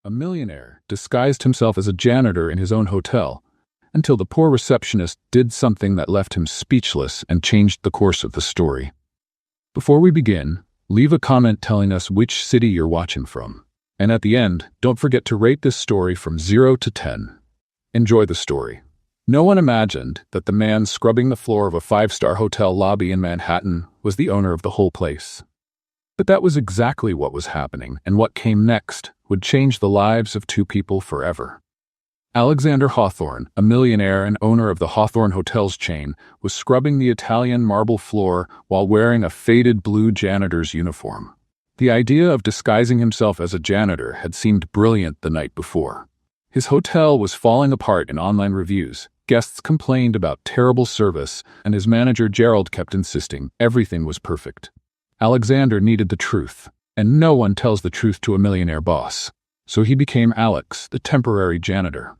A millionaire disguised himself as a janitor in his own hotel until the poor receptionist did something that left him speechless and changed the course of the story. Before we begin, leave a comment telling us which city you're watching from. And at the end, don't forget to rate this story from 0 to 10. Enjoy the story. No one imagined that the man scrubbing the floor of a 5-star hotel lobby in Manhattan was the owner of the whole place. But that was exactly what was happening, and what came next would change the lives of two people forever. Alexander Hawthorne, a millionaire and owner of the Hawthorne Hotels chain, was scrubbing the Italian marble floor while wearing a faded blue janitor's uniform. The idea of disguising himself as a janitor had seemed brilliant the night before. His hotel was falling apart in online reviews. Guests complained about terrible service, and his manager Gerald kept insisting everything was perfect. Alexander needed the truth, and no one tells the truth to a millionaire boss. So he became Alex, the temporary janitor.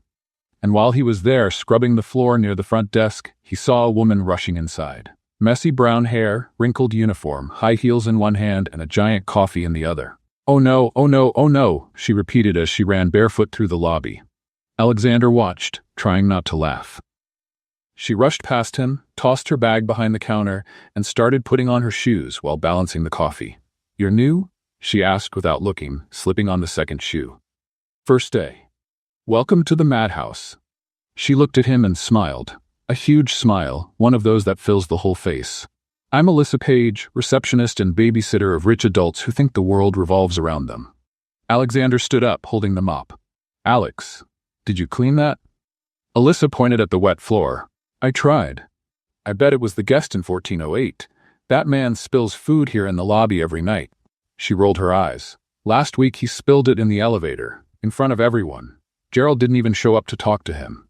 And while he was there scrubbing the floor near the front desk, he saw a woman rushing inside. Messy brown hair, wrinkled uniform, high heels in one hand and a giant coffee in the other. "Oh no, oh no, oh no," she repeated as she ran barefoot through the lobby. Alexander watched, trying not to laugh. She rushed past him, tossed her bag behind the counter, and started putting on her shoes while balancing the coffee. "You're new?" she asked without looking, slipping on the second shoe. "First day. Welcome to the madhouse." She looked at him and smiled. A huge smile, one of those that fills the whole face. "I'm Alyssa Page, receptionist and babysitter of rich adults who think the world revolves around them." Alexander stood up, holding the mop. "Alex, did you clean that?" Alyssa pointed at the wet floor. "I tried. I bet it was the guest in 1408. That man spills food here in the lobby every night." She rolled her eyes. "Last week he spilled it in the elevator, in front of everyone. Gerald didn't even show up to talk to him."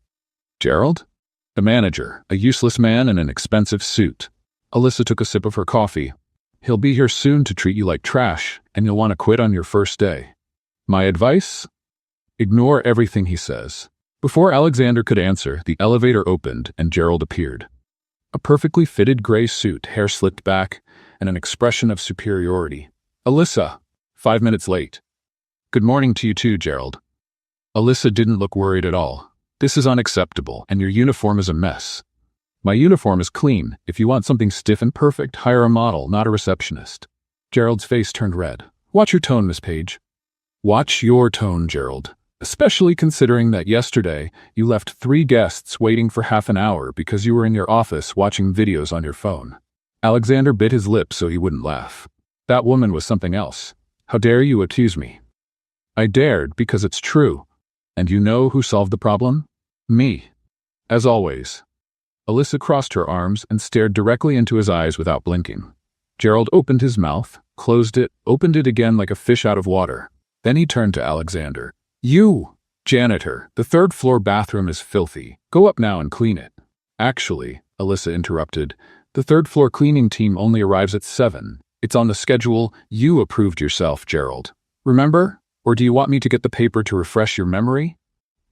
"Gerald?" "The manager, a useless man in an expensive suit." Alyssa took a sip of her coffee. "He'll be here soon to treat you like trash, and you'll want to quit on your first day. My advice? Ignore everything he says." Before Alexander could answer, the elevator opened and Gerald appeared. A perfectly fitted gray suit, hair slicked back, and an expression of superiority. "Alyssa, 5 minutes late." "Good morning to you too, Gerald." Alyssa didn't look worried at all. "This is unacceptable, and your uniform is a mess." "My uniform is clean. If you want something stiff and perfect, hire a model, not a receptionist." Gerald's face turned red. "Watch your tone, Miss Page." "Watch your tone, Gerald. Especially considering that yesterday you left 3 guests waiting for half an hour because you were in your office watching videos on your phone." Alexander bit his lip so he wouldn't laugh. "That woman was something else. How dare you accuse me?" "I dared because it's true. And you know who solved the problem? Me. As always." Alyssa crossed her arms and stared directly into his eyes without blinking. Gerald opened his mouth, closed it, opened it again like a fish out of water. Then he turned to Alexander. "You, janitor, the 3rd floor bathroom is filthy. Go up now and clean it." "Actually," Alyssa interrupted, "the 3rd floor cleaning team only arrives at 7. It's on the schedule. You approved yourself, Gerald. Remember? Or do you want me to get the paper to refresh your memory?"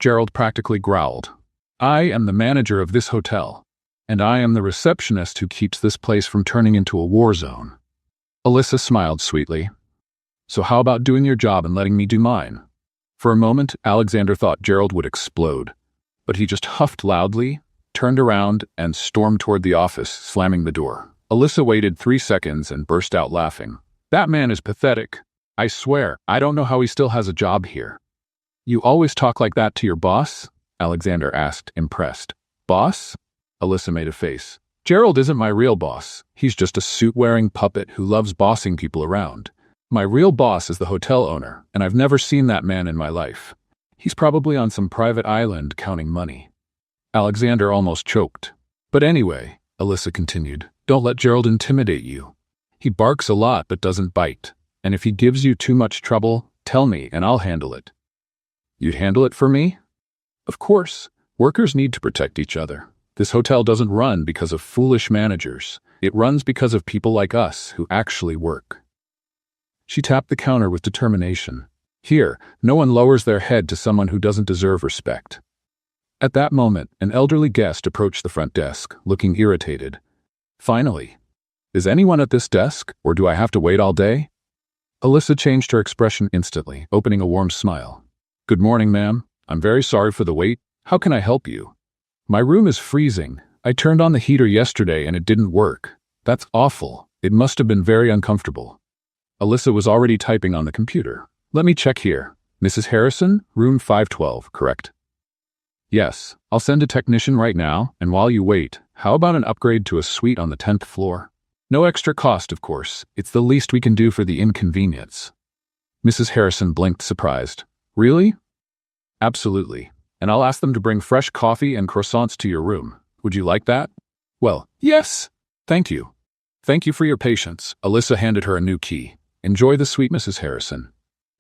Gerald practically growled. "I am the manager of this hotel, and I am the receptionist who keeps this place from turning into a war zone." Alyssa smiled sweetly. "So how about doing your job and letting me do mine?" For a moment, Alexander thought Gerald would explode, but he just huffed loudly, turned around, and stormed toward the office, slamming the door. Alyssa waited 3 seconds and burst out laughing. "That man is pathetic. I swear, I don't know how he still has a job here." "You always talk like that to your boss?" Alexander asked, impressed. "Boss?" Alyssa made a face. "Gerald isn't my real boss. He's just a suit-wearing puppet who loves bossing people around. My real boss is the hotel owner, and I've never seen that man in my life. He's probably on some private island counting money." Alexander almost choked. "But anyway," Alyssa continued, "don't let Gerald intimidate you. He barks a lot but doesn't bite. And if he gives you too much trouble, tell me and I'll handle it." "You'd handle it for me?" "Of course. Workers need to protect each other. This hotel doesn't run because of foolish managers. It runs because of people like us who actually work." She tapped the counter with determination. Here, no one lowers their head to someone who doesn't deserve respect. At that moment, an elderly guest approached the front desk, looking irritated. "Finally. Is anyone at this desk, or do I have to wait all day?" Alyssa changed her expression instantly, opening a warm smile. Good morning, ma'am. I'm very sorry for the wait. How can I help you? My room is freezing. I turned on the heater yesterday and it didn't work. That's awful. It must have been very uncomfortable. Alyssa was already typing on the computer. Let me check here. Mrs. Harrison, room 512, correct? Yes, I'll send a technician right now, and while you wait, how about an upgrade to a suite on the 10th floor? No extra cost, of course. It's the least we can do for the inconvenience. Mrs. Harrison blinked, surprised. Really? Absolutely. And I'll ask them to bring fresh coffee and croissants to your room. Would you like that? Well, yes. Thank you. Thank you for your patience. Alyssa handed her a new key. Enjoy the suite, Mrs. Harrison.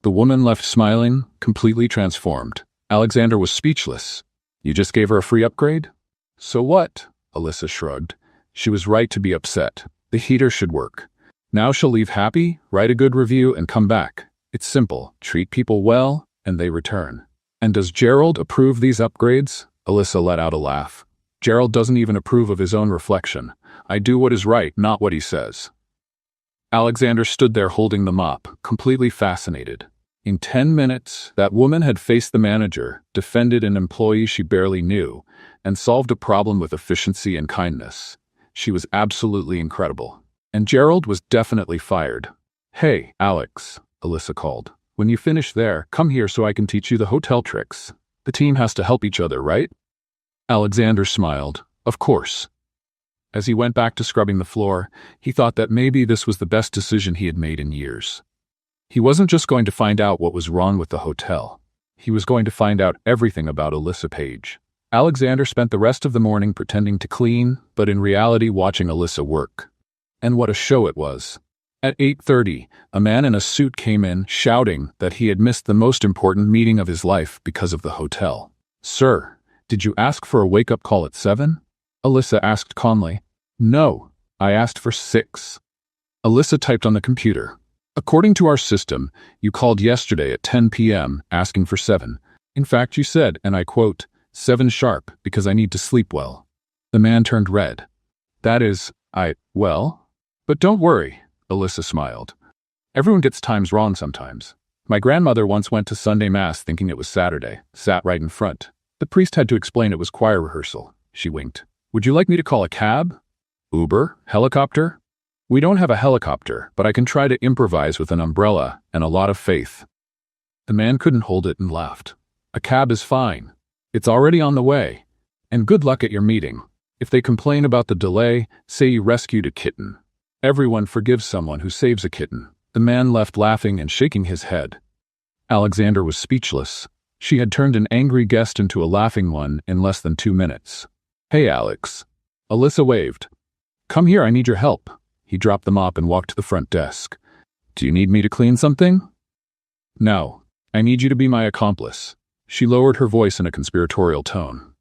The woman left smiling, completely transformed. Alexander was speechless. You just gave her a free upgrade? So what? Alyssa shrugged. She was right to be upset. The heater should work. Now she'll leave happy, write a good review, and come back. It's simple. Treat people well, and they return. And does Gerald approve these upgrades? Alyssa let out a laugh. Gerald doesn't even approve of his own reflection. I do what is right, not what he says. Alexander stood there holding the mop, completely fascinated. In 10 minutes, that woman had faced the manager, defended an employee she barely knew, and solved a problem with efficiency and kindness. She was absolutely incredible. And Gerald was definitely fired. Hey, Alex, Alyssa called. When you finish there, come here so I can teach you the hotel tricks. The team has to help each other, right? Alexander smiled. Of course. As he went back to scrubbing the floor, he thought that maybe this was the best decision he had made in years. He wasn't just going to find out what was wrong with the hotel. He was going to find out everything about Alyssa Page. Alexander spent the rest of the morning pretending to clean, but in reality watching Alyssa work. And what a show it was. At 8:30, a man in a suit came in, shouting that he had missed the most important meeting of his life because of the hotel. Sir, did you ask for a wake-up call at 7? Alyssa asked calmly. No, I asked for 6. Alyssa typed on the computer. According to our system, you called yesterday at 10 p.m. asking for 7. In fact, you said, and I quote, 7 sharp because I need to sleep well. The man turned red. That is, well? But don't worry, Alyssa smiled. Everyone gets times wrong sometimes. My grandmother once went to Sunday Mass thinking it was Saturday, sat right in front. The priest had to explain it was choir rehearsal. She winked. Would you like me to call a cab? Uber? Helicopter? We don't have a helicopter, but I can try to improvise with an umbrella and a lot of faith. The man couldn't hold it and laughed. A cab is fine. It's already on the way. And good luck at your meeting. If they complain about the delay, say you rescued a kitten. Everyone forgives someone who saves a kitten. The man left laughing and shaking his head. Alexander was speechless. She had turned an angry guest into a laughing one in less than 2 minutes. Hey, Alex. Alyssa waved. Come here, I need your help. He dropped the mop and walked to the front desk. Do you need me to clean something? No, I need you to be my accomplice. She lowered her voice in a conspiratorial tone.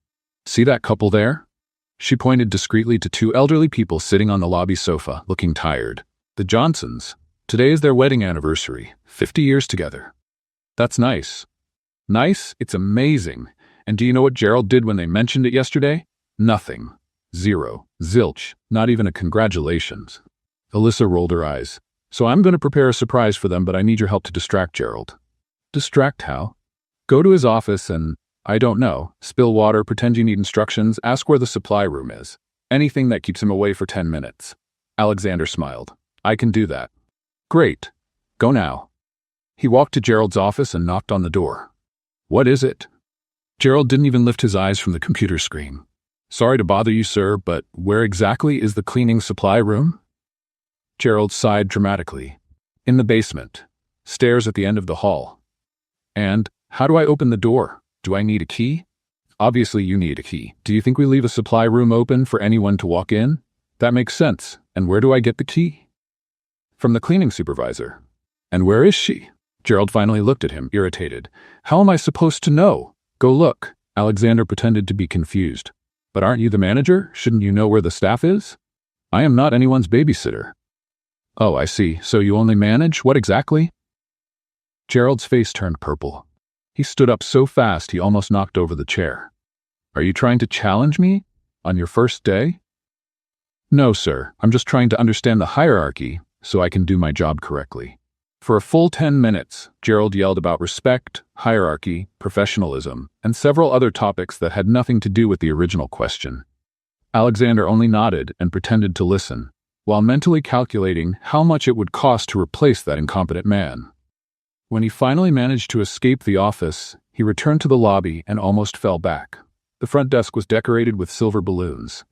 See that couple there? She pointed discreetly to 2 elderly people sitting on the lobby sofa, looking tired. The Johnsons. Today is their wedding anniversary, 50 years together. That's nice. Nice? It's amazing. And do you know what Gerald did when they mentioned it yesterday? Nothing. 0. Zilch. Not even a congratulations. Alyssa rolled her eyes. So I'm going to prepare a surprise for them, but I need your help to distract Gerald. Distract how? Go to his office and, I don't know, spill water, pretend you need instructions, ask where the supply room is. Anything that keeps him away for 10 minutes. Alexander smiled. I can do that. Great. Go now. He walked to Gerald's office and knocked on the door. What is it? Gerald didn't even lift his eyes from the computer screen. Sorry to bother you, sir, but where exactly is the cleaning supply room? Gerald sighed dramatically. In the basement. Stairs at the end of the hall. And, how do I open the door? Do I need a key? Obviously you need a key. Do you think we leave a supply room open for anyone to walk in? That makes sense. And where do I get the key? From the cleaning supervisor. And where is she? Gerald finally looked at him, irritated. How am I supposed to know? Go look. Alexander pretended to be confused. But aren't you the manager? Shouldn't you know where the staff is? I am not anyone's babysitter. Oh, I see. So you only manage? What exactly? Gerald's face turned purple. He stood up so fast he almost knocked over the chair. Are you trying to challenge me? On your first day? No, sir. I'm just trying to understand the hierarchy so I can do my job correctly. For a full 10 minutes, Gerald yelled about respect, hierarchy, professionalism, and several other topics that had nothing to do with the original question. Alexander only nodded and pretended to listen, while mentally calculating how much it would cost to replace that incompetent man. When he finally managed to escape the office, he returned to the lobby and almost fell back. The front desk was decorated with silver balloons.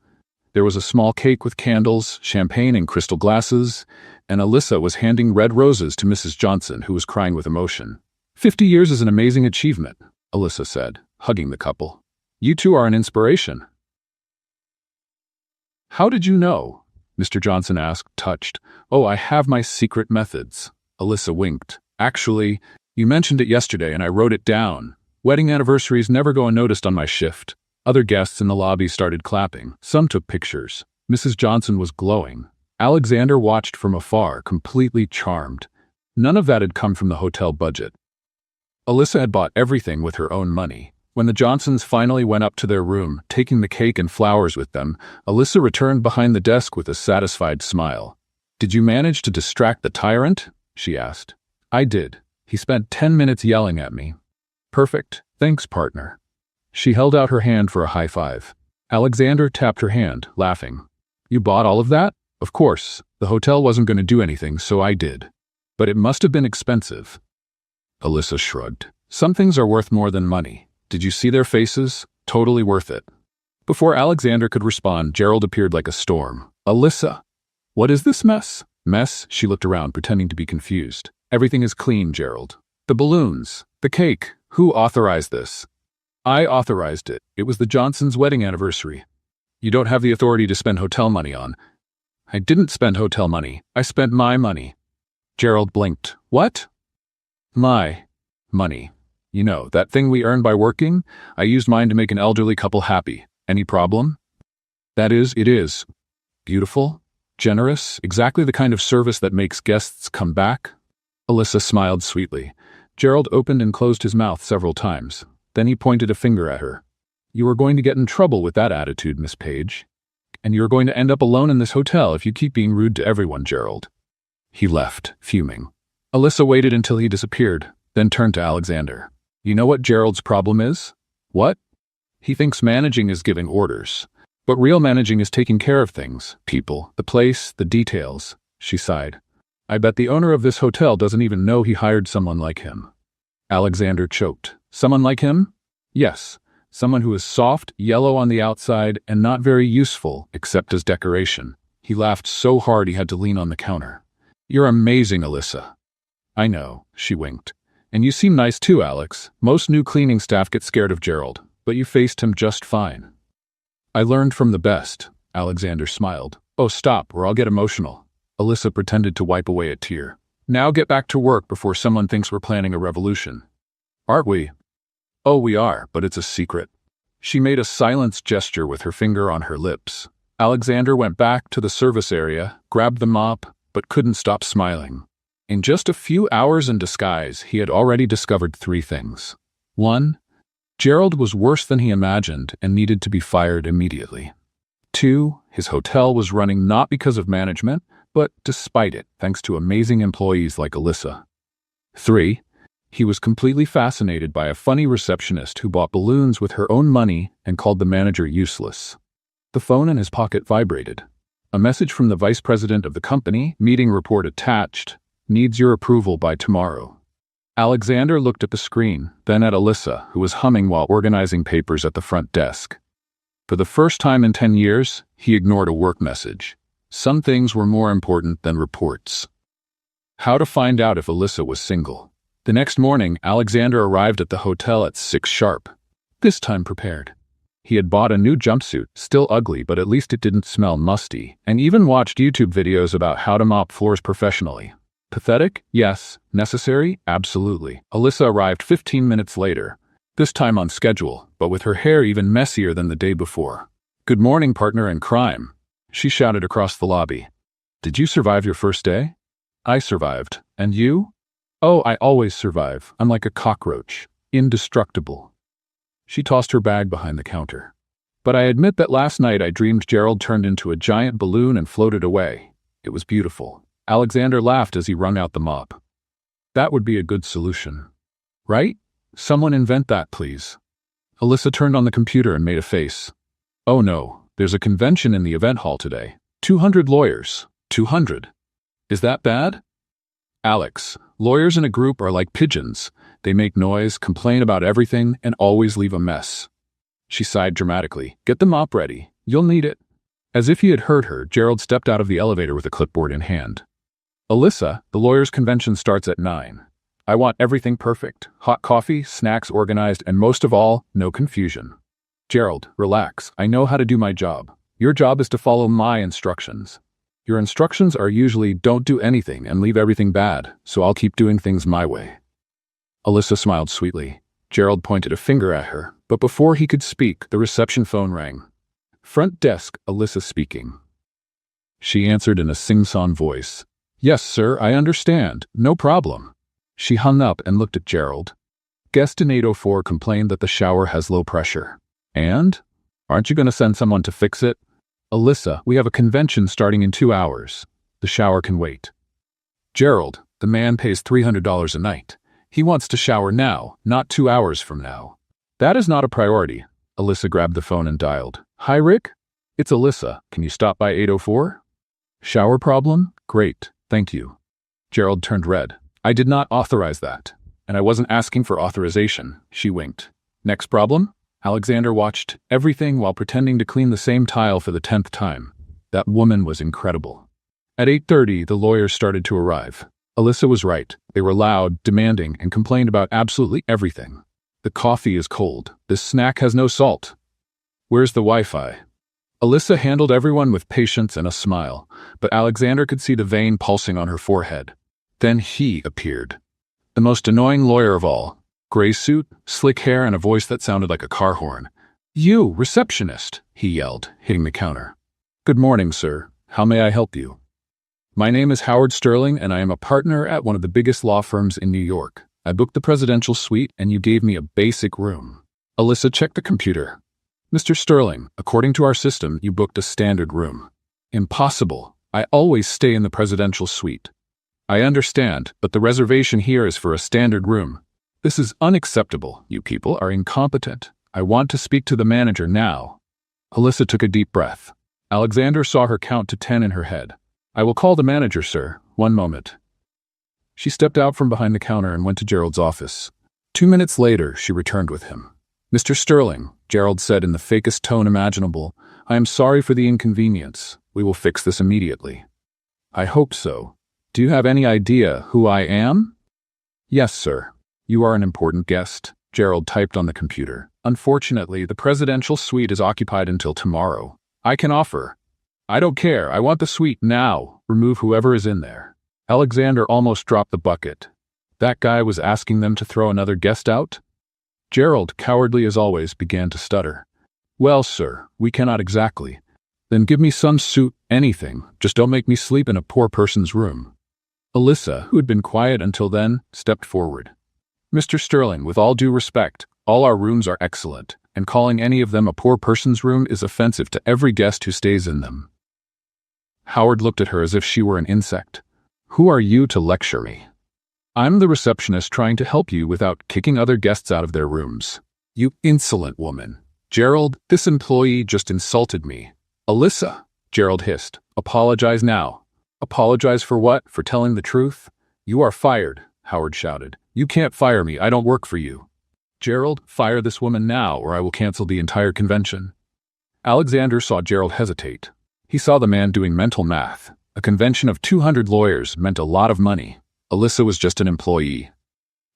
There was a small cake with candles, champagne and crystal glasses, and Alyssa was handing red roses to Mrs. Johnson, who was crying with emotion. 50 years is an amazing achievement, Alyssa said, hugging the couple. You two are an inspiration. How did you know? Mr. Johnson asked, touched. Oh, I have my secret methods. Alyssa winked. Actually, you mentioned it yesterday and I wrote it down. Wedding anniversaries never go unnoticed on my shift. Other guests in the lobby started clapping. Some took pictures. Mrs. Johnson was glowing. Alexander watched from afar, completely charmed. None of that had come from the hotel budget. Alyssa had bought everything with her own money. When the Johnsons finally went up to their room, taking the cake and flowers with them, Alyssa returned behind the desk with a satisfied smile. Did you manage to distract the tyrant? She asked. I did. He spent 10 minutes yelling at me. Perfect. Thanks, partner. She held out her hand for a high five. Alexander tapped her hand, laughing. You bought all of that? Of course. The hotel wasn't going to do anything, so I did. But it must have been expensive. Alyssa shrugged. Some things are worth more than money. Did you see their faces? Totally worth it. Before Alexander could respond, Gerald appeared like a storm. Alyssa! What is this mess? Mess? She looked around, pretending to be confused. Everything is clean, Gerald. The balloons. The cake. Who authorized this? I authorized it. It was the Johnsons' wedding anniversary. You don't have the authority to spend hotel money on. I didn't spend hotel money. I spent my money. Gerald blinked. What? My money. You know, that thing we earned by working? I used mine to make an elderly couple happy. Any problem? That is, it is. Beautiful? Generous? Exactly the kind of service that makes guests come back? Alyssa smiled sweetly. Gerald opened and closed his mouth several times. Then he pointed a finger at her. You are going to get in trouble with that attitude, Miss Page. And you are going to end up alone in this hotel if you keep being rude to everyone, Gerald. He left, fuming. Alyssa waited until he disappeared, then turned to Alexander. You know what Gerald's problem is? What? He thinks managing is giving orders. But real managing is taking care of things, people, the place, the details. She sighed. I bet the owner of this hotel doesn't even know he hired someone like him. Alexander choked. Someone like him? Yes. Someone who is soft, yellow on the outside, and not very useful, except as decoration. He laughed so hard he had to lean on the counter. You're amazing, Alyssa. I know, she winked. And you seem nice too, Alex. Most new cleaning staff get scared of Gerald, but you faced him just fine. I learned from the best, Alexander smiled. Oh, stop, or I'll get emotional. Alyssa pretended to wipe away a tear. Now get back to work before someone thinks we're planning a revolution. Aren't we? Oh, we are, but it's a secret. She made a silence gesture with her finger on her lips. Alexander went back to the service area, grabbed the mop, but couldn't stop smiling. In just a few hours in disguise, he had already discovered 3 things. 1. Gerald was worse than he imagined and needed to be fired immediately. 2. His hotel was running not because of management, but despite it, thanks to amazing employees like Alyssa. 3. He was completely fascinated by a funny receptionist who bought balloons with her own money and called the manager useless. The phone in his pocket vibrated. A message from the vice president of the company, meeting report attached, needs your approval by tomorrow. Alexander looked at the screen, then at Alyssa, who was humming while organizing papers at the front desk. For the first time in 10 years, he ignored a work message. Some things were more important than reports. How to find out if Alyssa was single. The next morning, Alexander arrived at the hotel at 6 sharp. This time prepared. He had bought a new jumpsuit, still ugly, but at least it didn't smell musty, and even watched YouTube videos about how to mop floors professionally. Pathetic? Yes. Necessary? Absolutely. Alyssa arrived 15 minutes later, this time on schedule, but with her hair even messier than the day before. Good morning, partner in crime, she shouted across the lobby. Did you survive your first day? I survived. And you? Oh, I always survive. I'm like a cockroach. Indestructible. She tossed her bag behind the counter. But I admit that last night I dreamed Gerald turned into a giant balloon and floated away. It was beautiful. Alexander laughed as he wrung out the mop. That would be a good solution. Right? Someone invent that, please. Alyssa turned on the computer and made a face. Oh no, there's a convention in the event hall today. 200 lawyers. 200. Is that bad? Alex, lawyers in a group are like pigeons. They make noise, complain about everything, and always leave a mess. She sighed dramatically. Get the mop ready. You'll need it. As if he had heard her, Gerald stepped out of the elevator with a clipboard in hand. Alyssa, the lawyers' convention starts at 9. I want everything perfect. Hot coffee, snacks organized, and most of all, no confusion. Gerald, relax. I know how to do my job. Your job is to follow my instructions. Your instructions are usually don't do anything and leave everything bad, so I'll keep doing things my way. Alyssa smiled sweetly. Gerald pointed a finger at her, but before he could speak, the reception phone rang. Front desk, Alyssa speaking. She answered in a sing-song voice. Yes, sir, I understand. No problem. She hung up and looked at Gerald. Guest in 804 complained that the shower has low pressure. And? Aren't you going to send someone to fix it? Alyssa, we have a convention starting in 2 hours. The shower can wait. Gerald, the man pays $300 a night. He wants to shower now, not 2 hours from now. That is not a priority. Alyssa grabbed the phone and dialed. Hi, Rick? It's Alyssa. Can you stop by 804? Shower problem? Great, thank you. Gerald turned red. I did not authorize that. And I wasn't asking for authorization. She winked. Next problem? Alexander watched everything while pretending to clean the same tile for the 10th time. That woman was incredible. At 8:30, the lawyers started to arrive. Alyssa was right. They were loud, demanding, and complained about absolutely everything. The coffee is cold. This snack has no salt. Where's the Wi-Fi? Alyssa handled everyone with patience and a smile, but Alexander could see the vein pulsing on her forehead. Then he appeared. The most annoying lawyer of all. Gray suit, slick hair, and a voice that sounded like a car horn. You, receptionist, he yelled, hitting the counter. Good morning, sir. How may I help you? My name is Howard Sterling, and I am a partner at one of the biggest law firms in New York. I booked the presidential suite, and you gave me a basic room. Alyssa checked the computer. Mr. Sterling, according to our system, you booked a standard room. Impossible. I always stay in the presidential suite. I understand, but the reservation here is for a standard room. This is unacceptable. You people are incompetent. I want to speak to the manager now. Alyssa took a deep breath. Alexander saw her count to 10 in her head. I will call the manager, sir. 1 moment. She stepped out from behind the counter and went to Gerald's office. 2 minutes later, she returned with him. Mr. Sterling, Gerald said in the fakest tone imaginable, I am sorry for the inconvenience. We will fix this immediately. I hope so. Do you have any idea who I am? Yes, sir. You are an important guest, Gerald typed on the computer. Unfortunately, the presidential suite is occupied until tomorrow. I can offer. I don't care. I want the suite now. Remove whoever is in there. Alexander almost dropped the bucket. That guy was asking them to throw another guest out? Gerald, cowardly as always, began to stutter. Well, sir, we cannot exactly. Then give me some suit, anything. Just don't make me sleep in a poor person's room. Alyssa, who had been quiet until then, stepped forward. Mr. Sterling, with all due respect, all our rooms are excellent, and calling any of them a poor person's room is offensive to every guest who stays in them. Howard looked at her as if she were an insect. Who are you to lecture me? I'm the receptionist trying to help you without kicking other guests out of their rooms. You insolent woman. Gerald, this employee just insulted me. Alyssa, Gerald hissed. Apologize now. Apologize for what? For telling the truth? You are fired, Howard shouted. You can't fire me. I don't work for you. Gerald, fire this woman now or I will cancel the entire convention. Alexander saw Gerald hesitate. He saw the man doing mental math. A convention of 200 lawyers meant a lot of money. Alyssa was just an employee.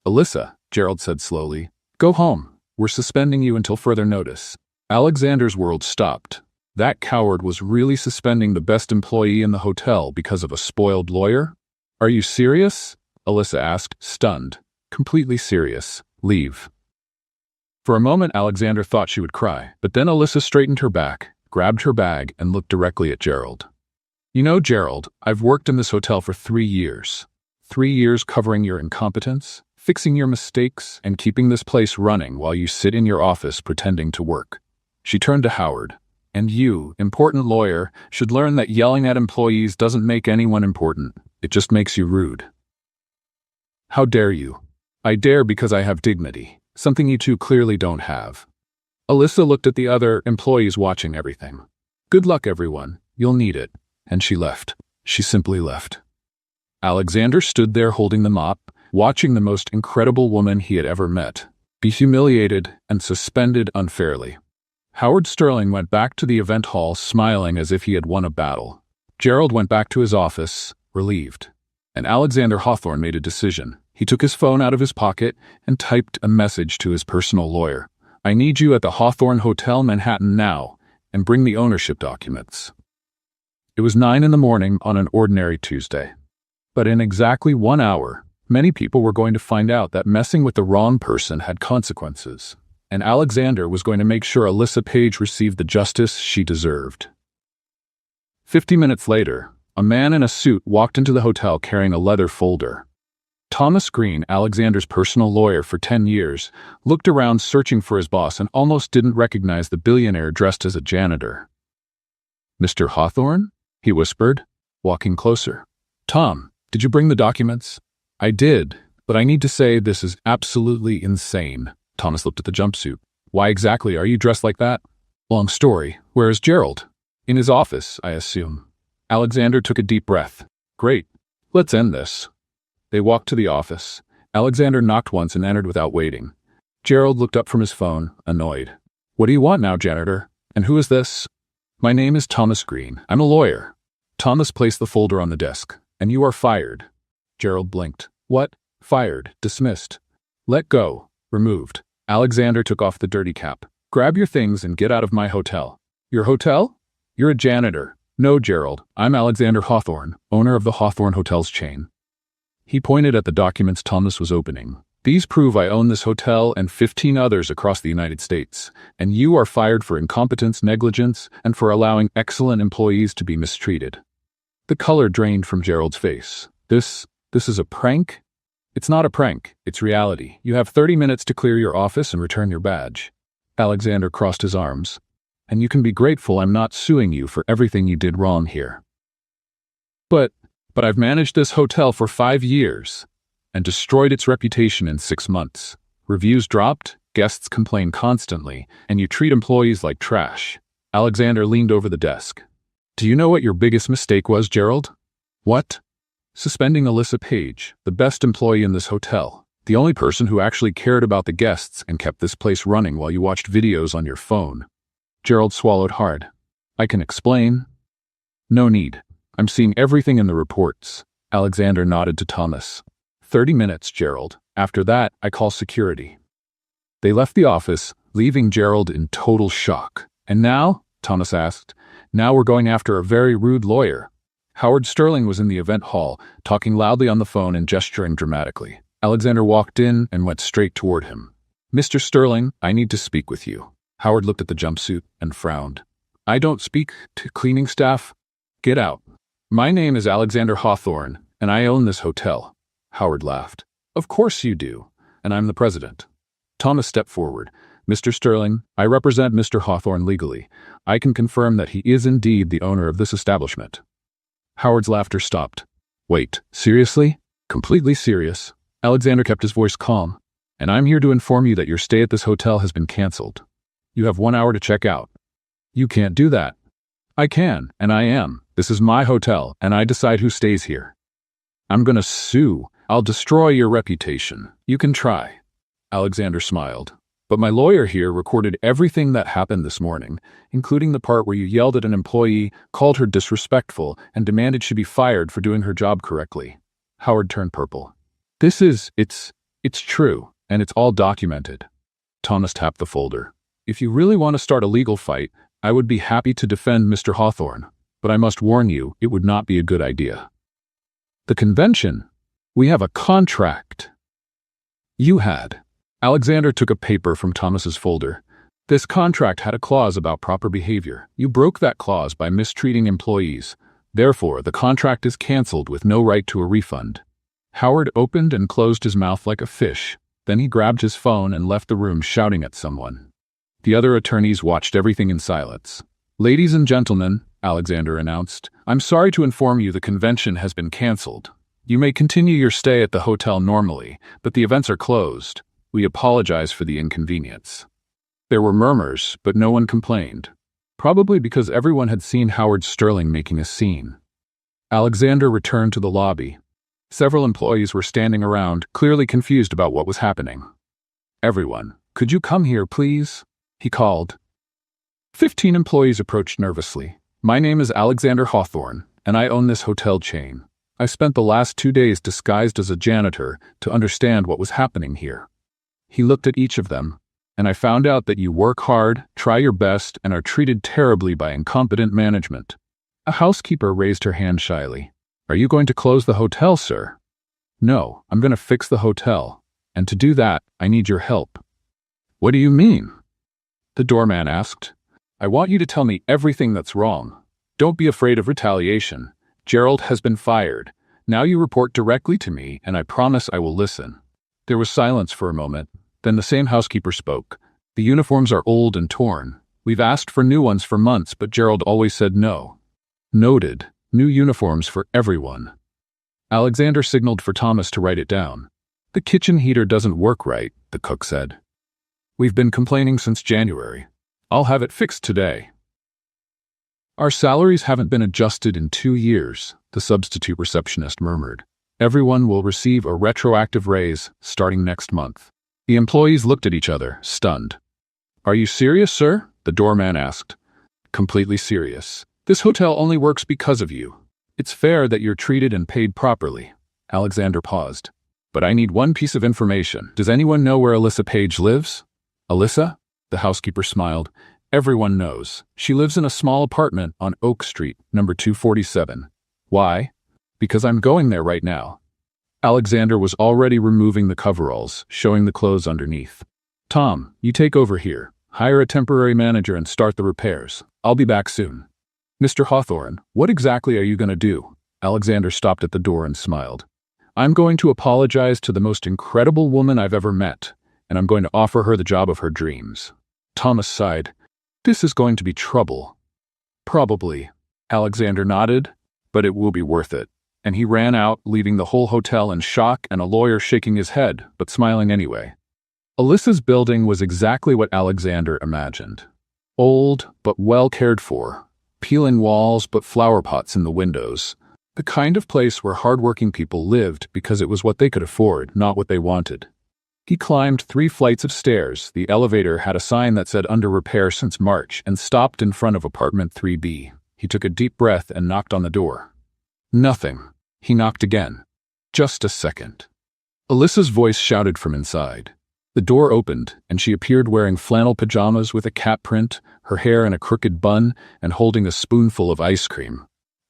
Alyssa, Gerald said slowly, go home. We're suspending you until further notice. Alexander's world stopped. That coward was really suspending the best employee in the hotel because of a spoiled lawyer? Are you serious? Alyssa asked, stunned. Completely serious. Leave. For a moment, Alexander thought she would cry, but then Alyssa straightened her back, grabbed her bag, and looked directly at Gerald. You know, Gerald, I've worked in this hotel for 3 years. 3 years covering your incompetence, fixing your mistakes, and keeping this place running while you sit in your office pretending to work. She turned to Howard. And you, important lawyer, should learn that yelling at employees doesn't make anyone important. It just makes you rude. How dare you? I dare because I have dignity, something you two clearly don't have. Alyssa looked at the other employees watching everything. Good luck, everyone. You'll need it. And she left. She simply left. Alexander stood there holding the mop, watching the most incredible woman he had ever met be humiliated and suspended unfairly. Howard Sterling went back to the event hall smiling as if he had won a battle. Gerald went back to his office, relieved. And Alexander Hawthorne made a decision. He took his phone out of his pocket and typed a message to his personal lawyer. I need you at the Hawthorne Hotel, Manhattan now, and bring the ownership documents. It was 9 a.m. on an ordinary Tuesday. But in exactly 1 hour, many people were going to find out that messing with the wrong person had consequences, and Alexander was going to make sure Alyssa Page received the justice she deserved. 50 minutes later, a man in a suit walked into the hotel carrying a leather folder. Thomas Green, Alexander's personal lawyer for 10 years, looked around searching for his boss and almost didn't recognize the billionaire dressed as a janitor. Mr. Hawthorne? He whispered, walking closer. Tom, did you bring the documents? I did, but I need to say this is absolutely insane. Thomas looked at the jumpsuit. Why exactly are you dressed like that? Long story. Where is Gerald? In his office, I assume. Alexander took a deep breath. Great. Let's end this. They walked to the office. Alexander knocked once and entered without waiting. Gerald looked up from his phone, annoyed. What do you want now, janitor? And who is this? My name is Thomas Green. I'm a lawyer. Thomas placed the folder on the desk. And you are fired. Gerald blinked. What? Fired. Dismissed. Let go. Removed. Alexander took off the dirty cap. Grab your things and get out of my hotel. Your hotel? You're a janitor. No, Gerald. I'm Alexander Hawthorne, owner of the Hawthorne Hotels chain. He pointed at the documents Thomas was opening. These prove I own this hotel and 15 others across the United States, and you are fired for incompetence, negligence, and for allowing excellent employees to be mistreated. The color drained from Gerald's face. This is a prank? It's not a prank. It's reality. You have 30 minutes to clear your office and return your badge. Alexander crossed his arms. And you can be grateful I'm not suing you for everything you did wrong here. But I've managed this hotel for 5 years and destroyed its reputation in 6 months. Reviews dropped, guests complain constantly, and you treat employees like trash. Alexander leaned over the desk. Do you know what your biggest mistake was, Gerald? What? Suspending Alyssa Page, the best employee in this hotel, the only person who actually cared about the guests and kept this place running while you watched videos on your phone. Gerald swallowed hard. I can explain. No need. I'm seeing everything in the reports. Alexander nodded to Thomas. 30 minutes, Gerald. After that, I call security. They left the office, leaving Gerald in total shock. And now? Thomas asked. Now we're going after a very rude lawyer. Howard Sterling was in the event hall, talking loudly on the phone and gesturing dramatically. Alexander walked in and went straight toward him. Mr. Sterling, I need to speak with you. Howard looked at the jumpsuit and frowned. I don't speak to cleaning staff. Get out. My name is Alexander Hawthorne, and I own this hotel. Howard laughed. Of course you do, and I'm the president. Thomas stepped forward. Mr. Sterling, I represent Mr. Hawthorne legally. I can confirm that he is indeed the owner of this establishment. Howard's laughter stopped. Wait, seriously? Completely serious. Alexander kept his voice calm. And I'm here to inform you that your stay at this hotel has been canceled. You have 1 hour to check out. You can't do that. I can, and I am. This is my hotel, and I decide who stays here. I'm gonna sue. I'll destroy your reputation. You can try. Alexander smiled. But my lawyer here recorded everything that happened this morning, including the part where you yelled at an employee, called her disrespectful, and demanded she be fired for doing her job correctly. Howard turned purple. It's true, and it's all documented. Thomas tapped the folder. If you really want to start a legal fight, I would be happy to defend Mr. Hawthorne, but I must warn you, it would not be a good idea. The convention? We have a contract. You had. Alexander took a paper from Thomas's folder. This contract had a clause about proper behavior. You broke that clause by mistreating employees. Therefore, the contract is canceled with no right to a refund. Howard opened and closed his mouth like a fish. Then he grabbed his phone and left the room shouting at someone. The other attorneys watched everything in silence. Ladies and gentlemen, Alexander announced, I'm sorry to inform you the convention has been canceled. You may continue your stay at the hotel normally, but the events are closed. We apologize for the inconvenience." There were murmurs, but no one complained. Probably because everyone had seen Howard Sterling making a scene. Alexander returned to the lobby. Several employees were standing around, clearly confused about what was happening. "Everyone, could you come here, please?" he called. 15 employees approached nervously. "My name is Alexander Hawthorne, and I own this hotel chain. I spent the last 2 days disguised as a janitor to understand what was happening here." He looked at each of them, "And I found out that you work hard, try your best, and are treated terribly by incompetent management." A housekeeper raised her hand shyly. "Are you going to close the hotel, sir?" "No, I'm going to fix the hotel. And to do that, I need your help." "What do you mean?" The doorman asked. "I want you to tell me everything that's wrong. Don't be afraid of retaliation. Gerald has been fired. Now you report directly to me, and I promise I will listen." There was silence for a moment. Then the same housekeeper spoke. "The uniforms are old and torn. We've asked for new ones for months, but Gerald always said no." "Noted. New uniforms for everyone." Alexander signaled for Thomas to write it down. "The kitchen heater doesn't work right," the cook said. "We've been complaining since January. I'll have it fixed today." "Our salaries haven't been adjusted in 2 years," the substitute receptionist murmured. "Everyone will receive a retroactive raise starting next month." The employees looked at each other, stunned. "Are you serious, sir?" the doorman asked. "Completely serious. This hotel only works because of you. It's fair that you're treated and paid properly." Alexander paused. "But I need one piece of information. Does anyone know where Alyssa Page lives?" "Alyssa?" The housekeeper smiled. "Everyone knows. She lives in a small apartment on Oak Street, number 247. Why? Because I'm going there right now." Alexander was already removing the coveralls, showing the clothes underneath. "Tom, you take over here. Hire a temporary manager and start the repairs. I'll be back soon." "Mr. Hawthorne, what exactly are you going to do?" Alexander stopped at the door and smiled. "I'm going to apologize to the most incredible woman I've ever met, and I'm going to offer her the job of her dreams." Thomas sighed. "This is going to be trouble." "Probably." Alexander nodded. "But it will be worth it." And he ran out, leaving the whole hotel in shock and a lawyer shaking his head, but smiling anyway. Alyssa's building was exactly what Alexander imagined. Old, but well cared for. Peeling walls, but flower pots in the windows. The kind of place where hardworking people lived because it was what they could afford, not what they wanted. He climbed 3 flights of stairs. The elevator had a sign that said under repair since March and stopped in front of apartment 3B. He took a deep breath and knocked on the door. Nothing. He knocked again. "Just a second." Alyssa's voice shouted from inside. The door opened, and she appeared wearing flannel pajamas with a cat print, her hair in a crooked bun, and holding a spoonful of ice cream.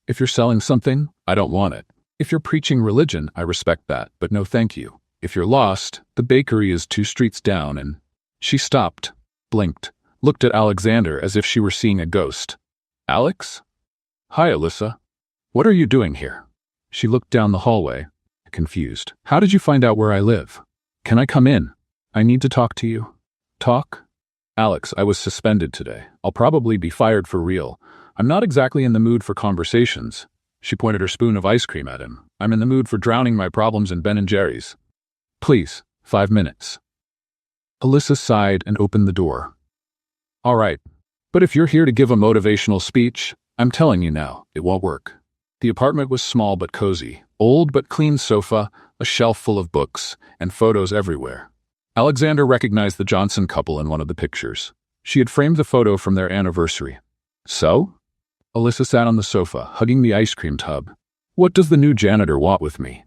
"If you're selling something, I don't want it. If you're preaching religion, I respect that, but no thank you. If you're lost, the bakery is 2 streets down and—" She stopped, blinked, looked at Alexander as if she were seeing a ghost. "Alex?" "Hi, Alyssa. What are you doing here?" She looked down the hallway, confused. "How did you find out where I live? Can I come in? I need to talk to you." "Talk?" "Alex, I was suspended today. I'll probably be fired for real. I'm not exactly in the mood for conversations." She pointed her spoon of ice cream at him. "I'm in the mood for drowning my problems in Ben & Jerry's." "Please, 5 minutes." Alyssa sighed and opened the door. "All right, but if you're here to give a motivational speech, I'm telling you now, it won't work." The apartment was small but cozy, old but clean sofa, a shelf full of books, and photos everywhere. Alexander recognized the Johnson couple in one of the pictures. She had framed the photo from their anniversary. "So?" Alyssa sat on the sofa, hugging the ice cream tub. "What does the new janitor want with me?"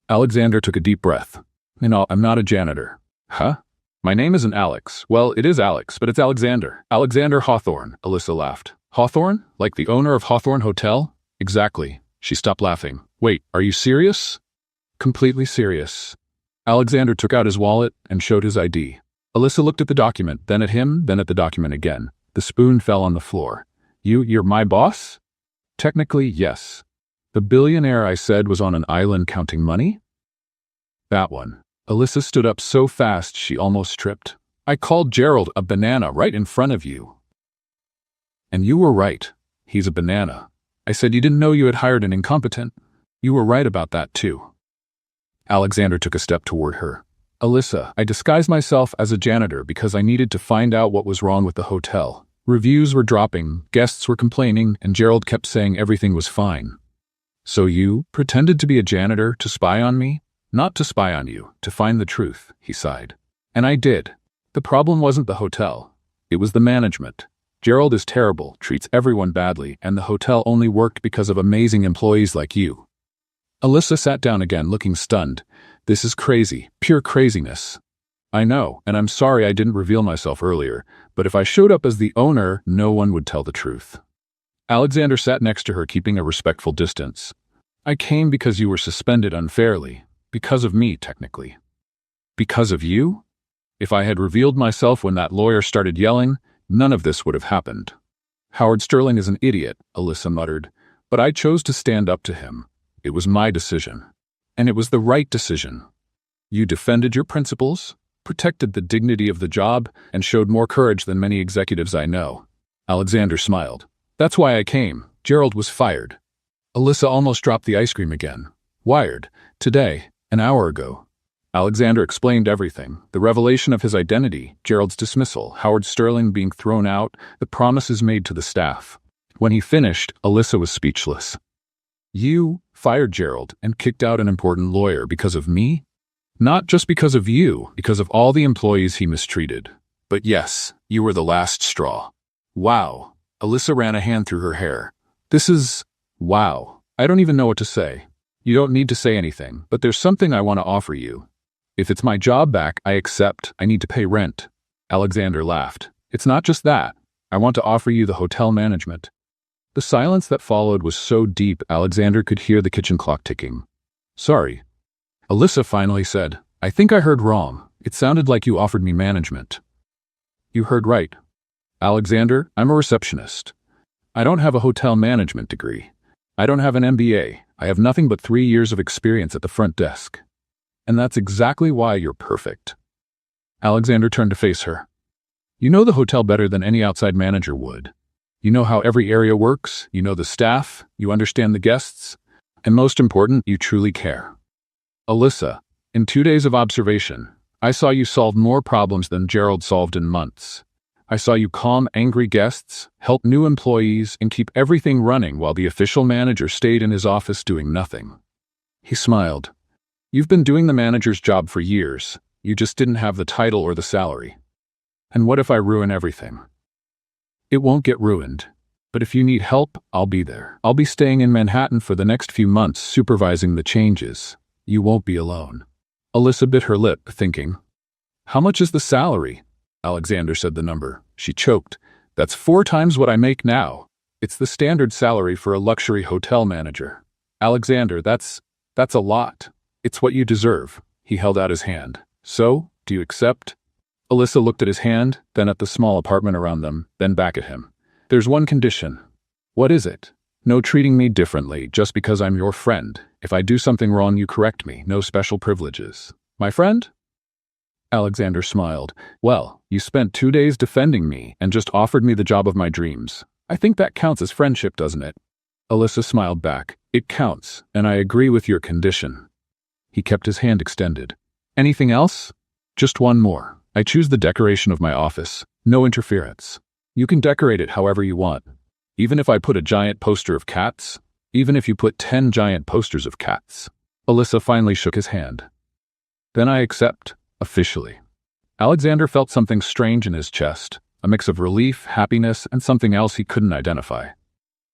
Alexander took a deep breath. "No, I'm not a janitor." "Huh? My name isn't Alex. Well, it is Alex, but it's Alexander. Alexander Hawthorne," Alyssa laughed. "Hawthorne? Like the owner of Hawthorne Hotel?" "Exactly." She stopped laughing. "Wait, are you serious?" "Completely serious." Alexander took out his wallet and showed his ID. Alyssa looked at the document, then at him, then at the document again. The spoon fell on the floor. You're my boss?" "Technically, yes." "The billionaire I said was on an island counting money?" "That one." Alyssa stood up so fast she almost tripped. "I called Gerald a banana right in front of you." "And you were right. He's a banana. I said you didn't know you had hired an incompetent." You were right about that too. Alexander took a step toward her. Alyssa, I disguised myself as a janitor because I needed to find out what was wrong with the hotel. Reviews were dropping, guests were complaining, and Gerald kept saying everything was fine. So you pretended to be a janitor to spy on me? Not to spy on you, to find the truth, he sighed. And I did. The problem wasn't the hotel. It was the management. Gerald is terrible, treats everyone badly, and the hotel only worked because of amazing employees like you. Alyssa sat down again, looking stunned. This is crazy, pure craziness. I know, and I'm sorry I didn't reveal myself earlier, but if I showed up as the owner, no one would tell the truth. Alexander sat next to her, keeping a respectful distance. I came because you were suspended unfairly. Because of me, technically. Because of you? If I had revealed myself when that lawyer started yelling, none of this would have happened. Howard Sterling is an idiot, Alyssa muttered, but I chose to stand up to him. It was my decision. And it was the right decision. You defended your principles, protected the dignity of the job, and showed more courage than many executives I know. Alexander smiled. That's why I came. Gerald was fired. Alyssa almost dropped the ice cream again. Wired. Today. An hour ago. Alexander explained everything. The revelation of his identity, Gerald's dismissal, Howard Sterling being thrown out, the promises made to the staff. When he finished, Alyssa was speechless. You fired Gerald and kicked out an important lawyer because of me? Not just because of you, because of all the employees he mistreated. But yes, you were the last straw. Wow. Alyssa ran a hand through her hair. This is... wow. I don't even know what to say. You don't need to say anything, but there's something I want to offer you. If it's my job back, I accept. I need to pay rent. Alexander laughed. It's not just that. I want to offer you the hotel management. The silence that followed was so deep, Alexander could hear the kitchen clock ticking. Sorry. Alyssa finally said, I think I heard wrong. It sounded like you offered me management. You heard right. Alexander, I'm a receptionist. I don't have a hotel management degree. I don't have an MBA. I have nothing but 3 years of experience at the front desk. And that's exactly why you're perfect. Alexander turned to face her. You know the hotel better than any outside manager would. You know how every area works, you know the staff, you understand the guests, and most important, you truly care. Alyssa, in 2 days of observation, I saw you solve more problems than Gerald solved in months. I saw you calm angry guests, help new employees, and keep everything running while the official manager stayed in his office doing nothing. He smiled. You've been doing the manager's job for years. You just didn't have the title or the salary. And what if I ruin everything? It won't get ruined. But if you need help, I'll be there. I'll be staying in Manhattan for the next few months supervising the changes. You won't be alone. Alyssa bit her lip, thinking. How much is the salary? Alexander said the number. She choked. That's 4 times what I make now. It's the standard salary for a luxury hotel manager. Alexander, that's a lot. It's what you deserve. He held out his hand. So, do you accept? Alyssa looked at his hand, then at the small apartment around them, then back at him. There's one condition. What is it? No treating me differently just because I'm your friend. If I do something wrong, you correct me. No special privileges. My friend? Alexander smiled. Well, you spent 2 days defending me and just offered me the job of my dreams. I think that counts as friendship, doesn't it? Alyssa smiled back. It counts, and I agree with your condition. He kept his hand extended. Anything else? Just one more. I choose the decoration of my office. No interference. You can decorate it however you want. Even if I put a giant poster of cats? Even if you put 10 giant posters of cats? Alyssa finally shook his hand. Then I accept, officially. Alexander felt something strange in his chest, a mix of relief, happiness, and something else he couldn't identify.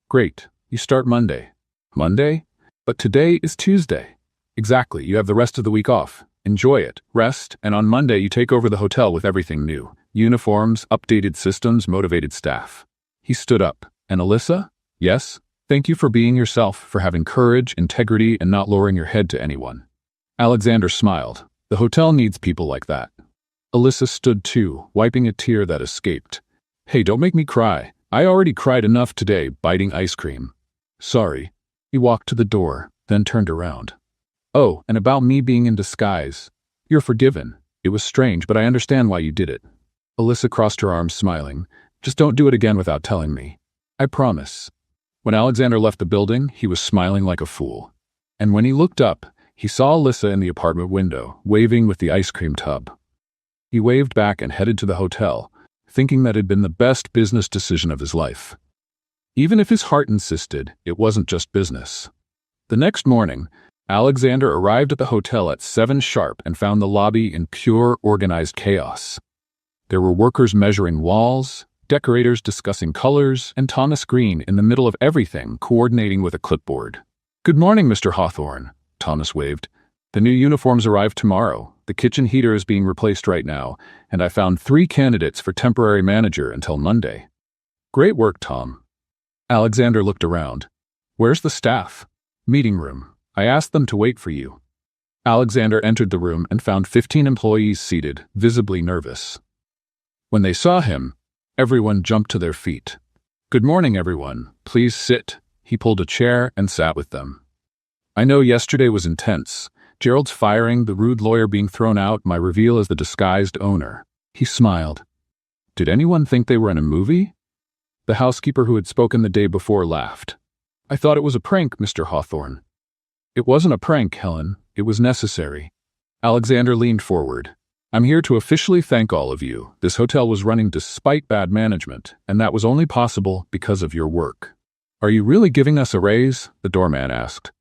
Great. You start Monday. Monday? But today is Tuesday. Exactly. You have the rest of the week off. Enjoy it, rest, and on Monday you take over the hotel with everything new. Uniforms, updated systems, motivated staff. He stood up. And Alyssa? Yes? Thank you for being yourself, for having courage, integrity, and not lowering your head to anyone. Alexander smiled. The hotel needs people like that. Alyssa stood too, wiping a tear that escaped. Hey, don't make me cry. I already cried enough today, biting ice cream. Sorry. He walked to the door, then turned around. Oh, and about me being in disguise. You're forgiven. It was strange, but I understand why you did it. Alyssa crossed her arms, smiling. Just don't do it again without telling me. I promise. When Alexander left the building, he was smiling like a fool. And when he looked up, he saw Alyssa in the apartment window, waving with the ice cream tub. He waved back and headed to the hotel, thinking that had been the best business decision of his life. Even if his heart insisted, it wasn't just business. The next morning, Alexander arrived at the hotel at 7 sharp and found the lobby in pure organized chaos. There were workers measuring walls, decorators discussing colors, and Thomas Green in the middle of everything, coordinating with a clipboard. "Good morning, Mr. Hawthorne," Thomas waved. "The new uniforms arrive tomorrow. The kitchen heater is being replaced right now, and I found 3 candidates for temporary manager until Monday." "Great work, Tom." Alexander looked around. "Where's the staff?" "Meeting room. I asked them to wait for you." Alexander entered the room and found 15 employees seated, visibly nervous. When they saw him, everyone jumped to their feet. "Good morning, everyone. Please sit." He pulled a chair and sat with them. "I know yesterday was intense. Gerald's firing, the rude lawyer being thrown out, my reveal as the disguised owner." He smiled. "Did anyone think they were in a movie?" The housekeeper who had spoken the day before laughed. "I thought it was a prank, Mr. Hawthorne." "It wasn't a prank, Helen. It was necessary." Alexander leaned forward. "I'm here to officially thank all of you. This hotel was running despite bad management, and that was only possible because of your work." "Are you really giving us a raise?" the doorman asked.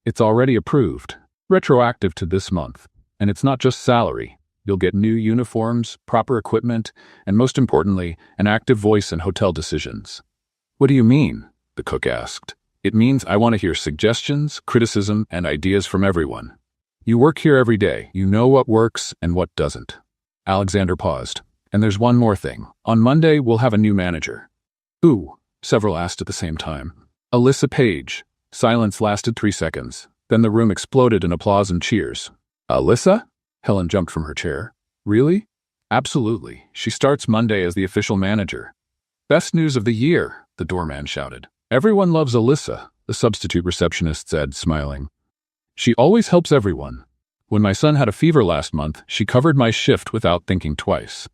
"It's already approved, retroactive to this month. And it's not just salary. You'll get new uniforms, proper equipment, and most importantly, an active voice in hotel decisions." "What do you mean?" the cook asked. "It means I want to hear suggestions, criticism, and ideas from everyone. You work here every day. You know what works and what doesn't." Alexander paused. "And there's one more thing. On Monday, we'll have a new manager." "Who?" several asked at the same time. "Alyssa Page." Silence lasted 3 seconds. Then the room exploded in applause and cheers. "Alyssa?" Helen jumped from her chair. "Really?" "Absolutely. She starts Monday as the official manager." "Best news of the year," the doorman shouted. "Everyone loves Alyssa," the substitute receptionist said, smiling. "She always helps everyone. When my son had a fever last month, she covered my shift without thinking twice.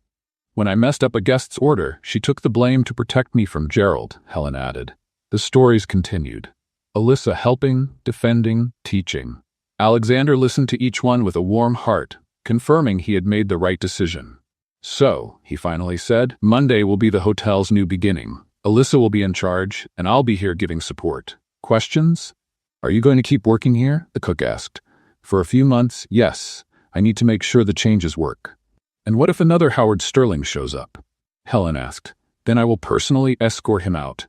When I messed up a guest's order, she took the blame to protect me from Gerald," Helen added. The stories continued. Alyssa helping, defending, teaching. Alexander listened to each one with a warm heart, confirming he had made the right decision. "So," he finally said, "Monday will be the hotel's new beginning. Alyssa will be in charge, and I'll be here giving support. Questions?" "Are you going to keep working here?" the cook asked. "For a few months, yes. I need to make sure the changes work." "And what if another Howard Sterling shows up?" Helen asked. "Then I will personally escort him out."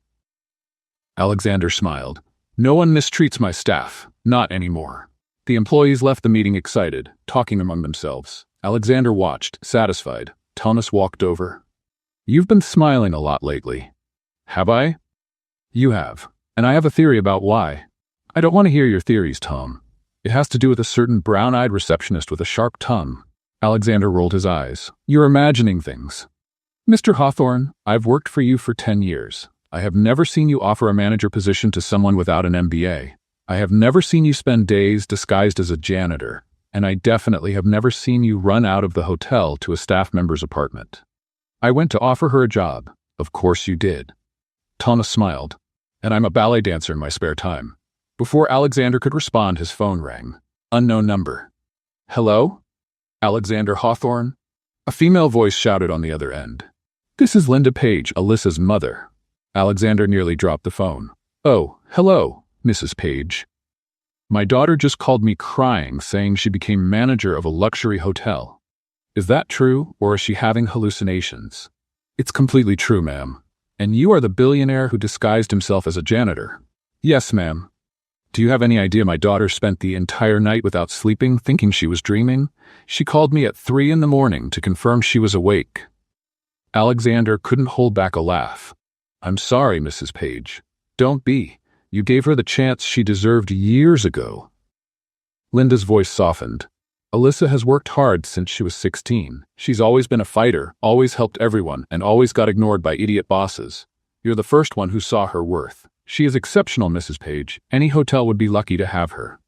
Alexander smiled. "No one mistreats my staff. Not anymore." The employees left the meeting excited, talking among themselves. Alexander watched, satisfied. Thomas walked over. "You've been smiling a lot lately." "Have I?" "You have. And I have a theory about why." "I don't want to hear your theories, Tom. It has to do with a certain brown-eyed receptionist with a sharp tongue." Alexander rolled his eyes. "You're imagining things." "Mr. Hawthorne, I've worked for you for 10 years. I have never seen you offer a manager position to someone without an MBA. I have never seen you spend days disguised as a janitor. And I definitely have never seen you run out of the hotel to a staff member's apartment." "I went to offer her a job." "Of course you did." Thomas smiled. "And I'm a ballet dancer in my spare time." Before Alexander could respond, his phone rang. Unknown number. "Hello? Alexander Hawthorne?" A female voice shouted on the other end. "This is Linda Page, Alyssa's mother." Alexander nearly dropped the phone. "Oh, hello, Mrs. Page. My daughter just called me crying, saying she became manager of a luxury hotel. Is that true, or is she having hallucinations?" "It's completely true, ma'am. And you are the billionaire who disguised himself as a janitor?" "Yes, ma'am." "Do you have any idea my daughter spent the entire night without sleeping, thinking she was dreaming? She called me at 3 in the morning to confirm she was awake." Alexander couldn't hold back a laugh. "I'm sorry, Mrs. Page. Don't be. You gave her the chance she deserved years ago." Linda's voice softened. "Alyssa has worked hard since she was 16. She's always been a fighter, always helped everyone, and always got ignored by idiot bosses. You're the first one who saw her worth. She is exceptional, Mrs. Page. Any hotel would be lucky to have her.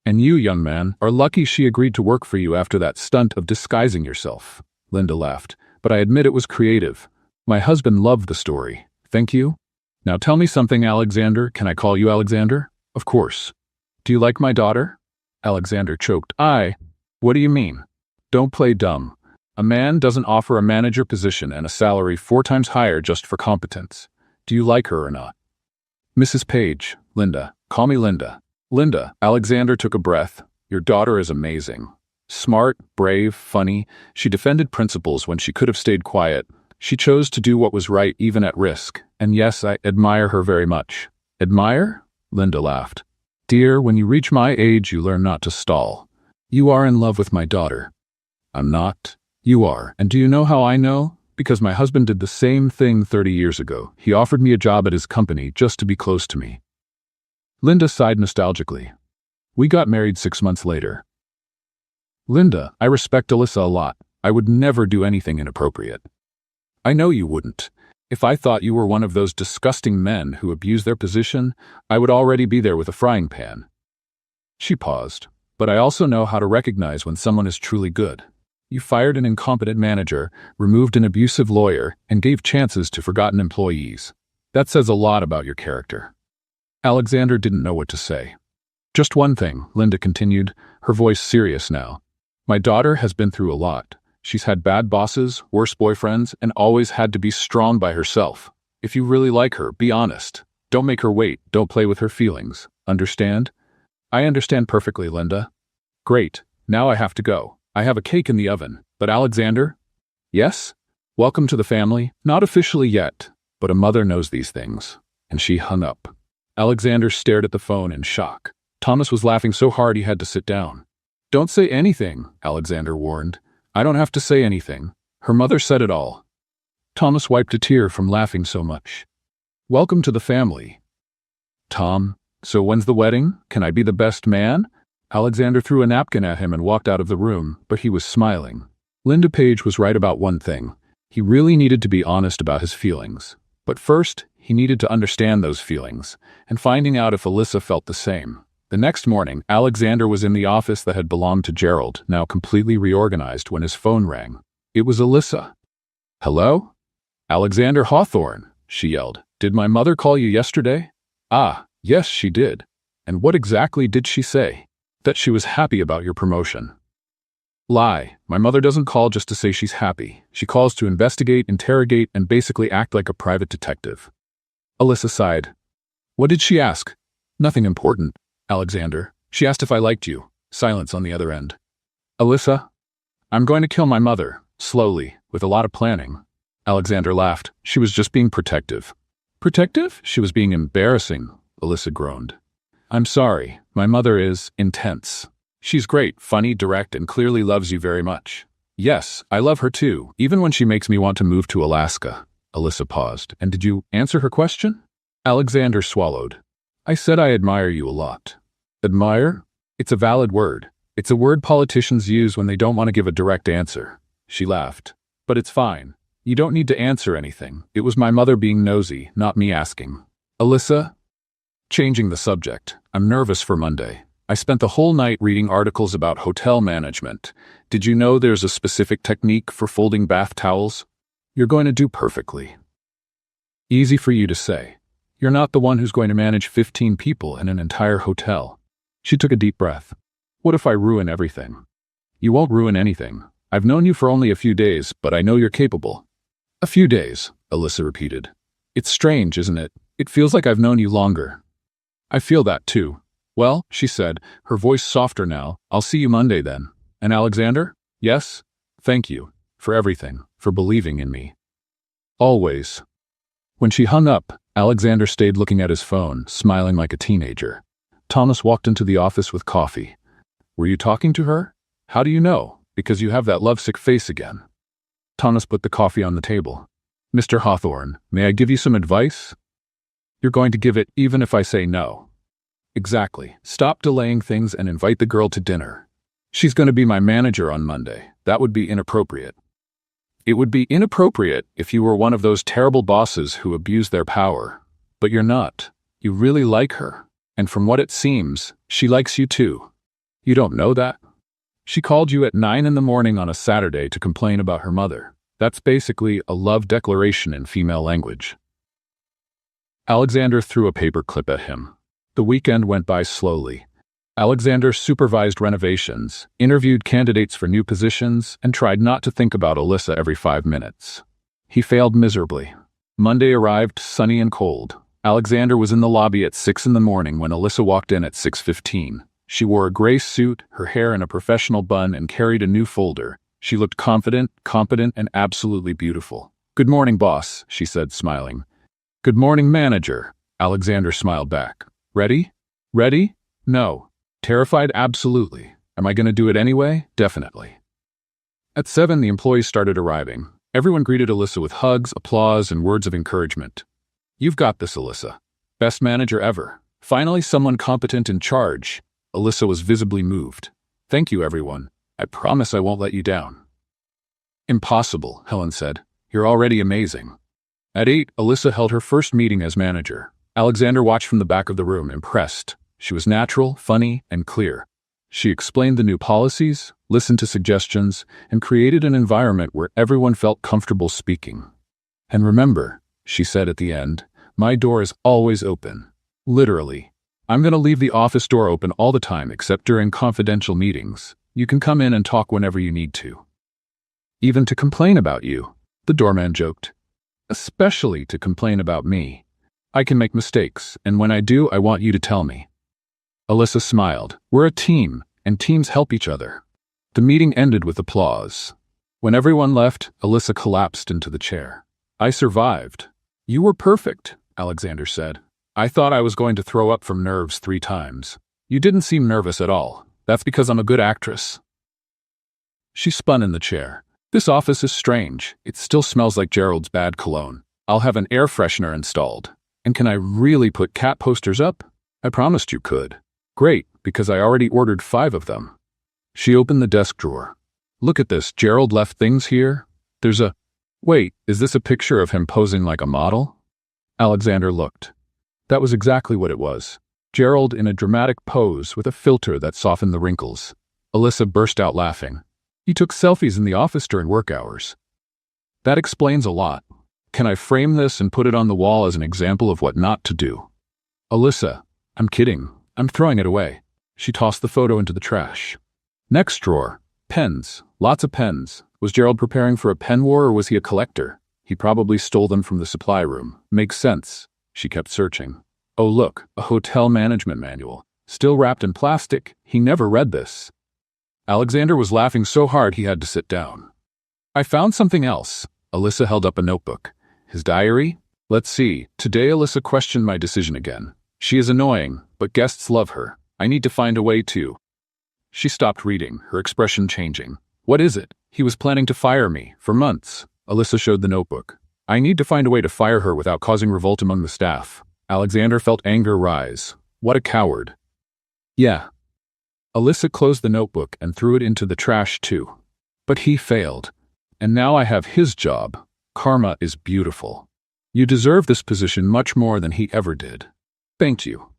And you, young man, are lucky she agreed to work for you after that stunt of disguising yourself." Linda laughed. "But I admit it was creative. My husband loved the story. Thank you. Now tell me something, Alexander. Can I call you Alexander?" "Of course." Do you like my daughter? Alexander choked. What do you mean? Don't play dumb. A man doesn't offer a manager position and a salary 4 times higher just for competence. Do you like her or not? Mrs. Page, Linda. Call me Linda. Linda, Alexander took a breath. Your daughter is amazing. Smart, brave, funny. She defended principles when she could have stayed quiet. She chose to do what was right even at risk. And yes, I admire her very much. Admire? Linda laughed. Dear, when you reach my age, you learn not to stall. You are in love with my daughter. I'm not. You are. And do you know how I know? Because my husband did the same thing 30 years ago. He offered me a job at his company just to be close to me. Linda sighed nostalgically. We got married 6 months later. Linda, I respect Alyssa a lot. I would never do anything inappropriate. I know you wouldn't. If I thought you were one of those disgusting men who abuse their position, I would already be there with a frying pan. She paused. But I also know how to recognize when someone is truly good. You fired an incompetent manager, removed an abusive lawyer, and gave chances to forgotten employees. That says a lot about your character. Alexander didn't know what to say. Just one thing, Linda continued, her voice serious now. My daughter has been through a lot. She's had bad bosses, worse boyfriends, and always had to be strong by herself. If you really like her, be honest. Don't make her wait. Don't play with her feelings. Understand? I understand perfectly, Linda. Great. Now I have to go. I have a cake in the oven. But Alexander? Yes? Welcome to the family. Not officially yet, but a mother knows these things. And she hung up. Alexander stared at the phone in shock. Thomas was laughing so hard he had to sit down. Don't say anything, Alexander warned. I don't have to say anything. Her mother said it all. Thomas wiped a tear from laughing so much. Welcome to the family. Tom, so when's the wedding? Can I be the best man? Alexander threw a napkin at him and walked out of the room, but he was smiling. Linda Page was right about one thing. He really needed to be honest about his feelings. But first, he needed to understand those feelings, and finding out if Alyssa felt the same. The next morning, Alexander was in the office that had belonged to Gerald, now completely reorganized, when his phone rang. It was Alyssa. Hello? Alexander Hawthorne, she yelled. Did my mother call you yesterday? Ah, yes, she did. And what exactly did she say? That she was happy about your promotion. Lie. My mother doesn't call just to say she's happy. She calls to investigate, interrogate, and basically act like a private detective. Alyssa sighed. What did she ask? Nothing important, Alexander. She asked if I liked you. Silence on the other end. Alyssa? I'm going to kill my mother, slowly, with a lot of planning. Alexander laughed. She was just being protective. Protective? She was being embarrassing, Alyssa groaned. I'm sorry. My mother is intense. She's great, funny, direct, and clearly loves you very much. Yes, I love her too, even when she makes me want to move to Alaska. Alyssa paused. And did you answer her question? Alexander swallowed. I said I admire you a lot. Admire? It's a valid word. It's a word politicians use when they don't want to give a direct answer. She laughed. But it's fine. You don't need to answer anything. It was my mother being nosy, not me asking. Alyssa? Changing the subject. I'm nervous for Monday. I spent the whole night reading articles about hotel management. Did you know there's a specific technique for folding bath towels? You're going to do perfectly. Easy for you to say. You're not the one who's going to manage 15 people in an entire hotel. She took a deep breath. What if I ruin everything? You won't ruin anything. I've known you for only a few days, but I know you're capable. A few days, Alyssa repeated. It's strange, isn't it? It feels like I've known you longer. I feel that too. Well, she said, her voice softer now, I'll see you Monday then. And Alexander? Yes? Thank you. For everything. For believing in me. Always. When she hung up, Alexander stayed looking at his phone, smiling like a teenager. Thomas walked into the office with coffee. Were you talking to her? How do you know? Because you have that lovesick face again. Thomas put the coffee on the table. Mr. Hawthorne, may I give you some advice? You're going to give it even if I say no. Exactly. Stop delaying things and invite the girl to dinner. She's going to be my manager on Monday. That would be inappropriate. It would be inappropriate if you were one of those terrible bosses who abuse their power. But you're not. You really like her. And from what it seems, she likes you too. You don't know that? She called you at 9 in the morning on a Saturday to complain about her mother. That's basically a love declaration in female language. Alexander threw a paper clip at him. The weekend went by slowly. Alexander supervised renovations, interviewed candidates for new positions, and tried not to think about Alyssa every 5 minutes. He failed miserably. Monday arrived sunny and cold. Alexander was in the lobby at 6 in the morning when Alyssa walked in at 6:15. She wore a gray suit, her hair in a professional bun, and carried a new folder. She looked confident, competent, and absolutely beautiful. "Good morning, boss," she said, smiling. "Good morning, manager," Alexander smiled back. "Ready? Ready? No. Terrified? Absolutely. Am I going to do it anyway? Definitely." At 7, the employees started arriving. Everyone greeted Alyssa with hugs, applause, and words of encouragement. "You've got this, Alyssa. Best manager ever. Finally, someone competent in charge." Alyssa was visibly moved. "Thank you, everyone. I promise I won't let you down." "Impossible," Helen said. "You're already amazing." At 8, Alyssa held her first meeting as manager. Alexander watched from the back of the room, impressed. She was natural, funny, and clear. She explained the new policies, listened to suggestions, and created an environment where everyone felt comfortable speaking. "And remember," she said at the end, "my door is always open. Literally. I'm going to leave the office door open all the time except during confidential meetings. You can come in and talk whenever you need to. Even to complain about you," the doorman joked. "Especially to complain about me. I can make mistakes, and when I do, I want you to tell me." Alyssa smiled. "We're a team, and teams help each other." The meeting ended with applause. When everyone left, Alyssa collapsed into the chair. "I survived." "You were perfect," Alexander said. "I thought I was going to throw up from nerves 3 times. You didn't seem nervous at all. That's because I'm a good actress." She spun in the chair. "This office is strange. It still smells like Gerald's bad cologne. I'll have an air freshener installed. And can I really put cat posters up?" "I promised you could." "Great, because I already ordered 5 of them." She opened the desk drawer. "Look at this. Gerald left things here. There's a... Wait, is this a picture of him posing like a model?" Alexander looked. That was exactly what it was. Gerald in a dramatic pose with a filter that softened the wrinkles. Alyssa burst out laughing. "He took selfies in the office during work hours." "That explains a lot. Can I frame this and put it on the wall as an example of what not to do?" "Alyssa, I'm kidding. I'm throwing it away." She tossed the photo into the trash. Next drawer. Pens. Lots of pens. Was Gerald preparing for a pen war or was he a collector? He probably stole them from the supply room. Makes sense. She kept searching. Oh look, a hotel management manual. Still wrapped in plastic. He never read this. Alexander was laughing so hard he had to sit down. "I found something else." Alyssa held up a notebook. "His diary? Let's see. Today Alyssa questioned my decision again. She is annoying, but guests love her. I need to find a way to..." She stopped reading, her expression changing. "What is it? He was planning to fire me, for months." Alyssa showed the notebook. "I need to find a way to fire her without causing revolt among the staff." Alexander felt anger rise. What a coward. "Yeah." Alyssa closed the notebook and threw it into the trash too. "But he failed. And now I have his job. Karma is beautiful. You deserve this position much more than he ever did. Thank you."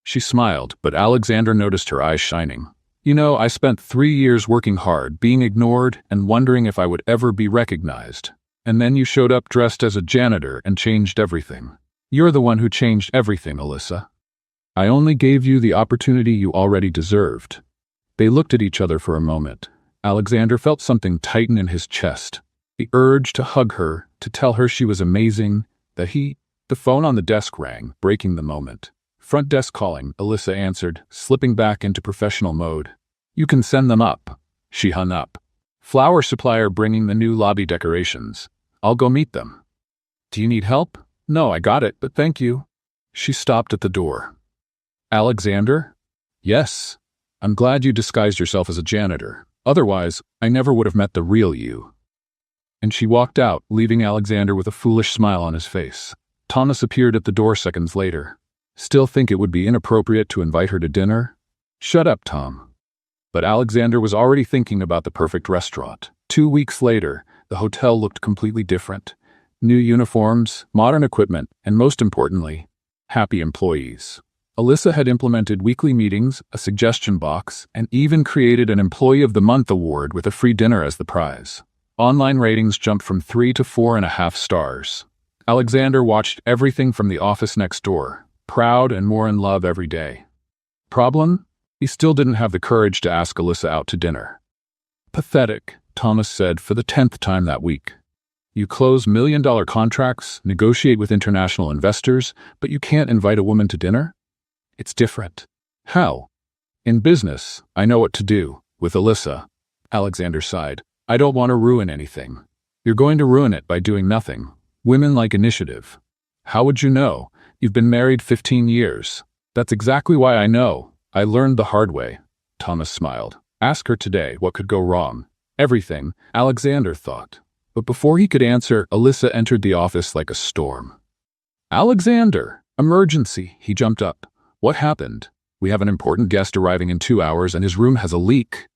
She smiled, but Alexander noticed her eyes shining. "You know, I spent 3 years working hard, being ignored, and wondering if I would ever be recognized. And then you showed up dressed as a janitor and changed everything. You're the one who changed everything, Alyssa. I only gave you the opportunity you already deserved." They looked at each other for a moment. Alexander felt something tighten in his chest. The urge to hug her, to tell her she was amazing, that he... The phone on the desk rang, breaking the moment. "Front desk calling," Alyssa answered, slipping back into professional mode. "You can send them up." She hung up. "Flower supplier bringing the new lobby decorations. I'll go meet them." "Do you need help?" "No, I got it, but thank you." She stopped at the door. "Alexander?" "Yes. I'm glad you disguised yourself as a janitor. Otherwise, I never would have met the real you." And she walked out, leaving Alexander with a foolish smile on his face. Thomas appeared at the door seconds later. "Still think it would be inappropriate to invite her to dinner?" "Shut up, Tom." But Alexander was already thinking about the perfect restaurant. 2 weeks later, the hotel looked completely different. New uniforms, modern equipment, and most importantly, happy employees. Alyssa had implemented weekly meetings, a suggestion box, and even created an Employee of the Month award with a free dinner as the prize. Online ratings jumped from 3 to 4.5 stars. Alexander watched everything from the office next door, proud and more in love every day. Problem? He still didn't have the courage to ask Alyssa out to dinner. Pathetic, Thomas said for the 10th time that week. You close million-dollar contracts, negotiate with international investors, but you can't invite a woman to dinner? It's different. How? In business, I know what to do. With Alyssa. Alexander sighed. I don't want to ruin anything. You're going to ruin it by doing nothing. Women like initiative. How would you know? You've been married 15 years. That's exactly why I know. I learned the hard way. Thomas smiled. Ask her today what could go wrong. Everything, Alexander thought. But before he could answer, Alyssa entered the office like a storm. Alexander! Emergency! He jumped up. What happened? We have an important guest arriving in 2 hours and his room has a leak.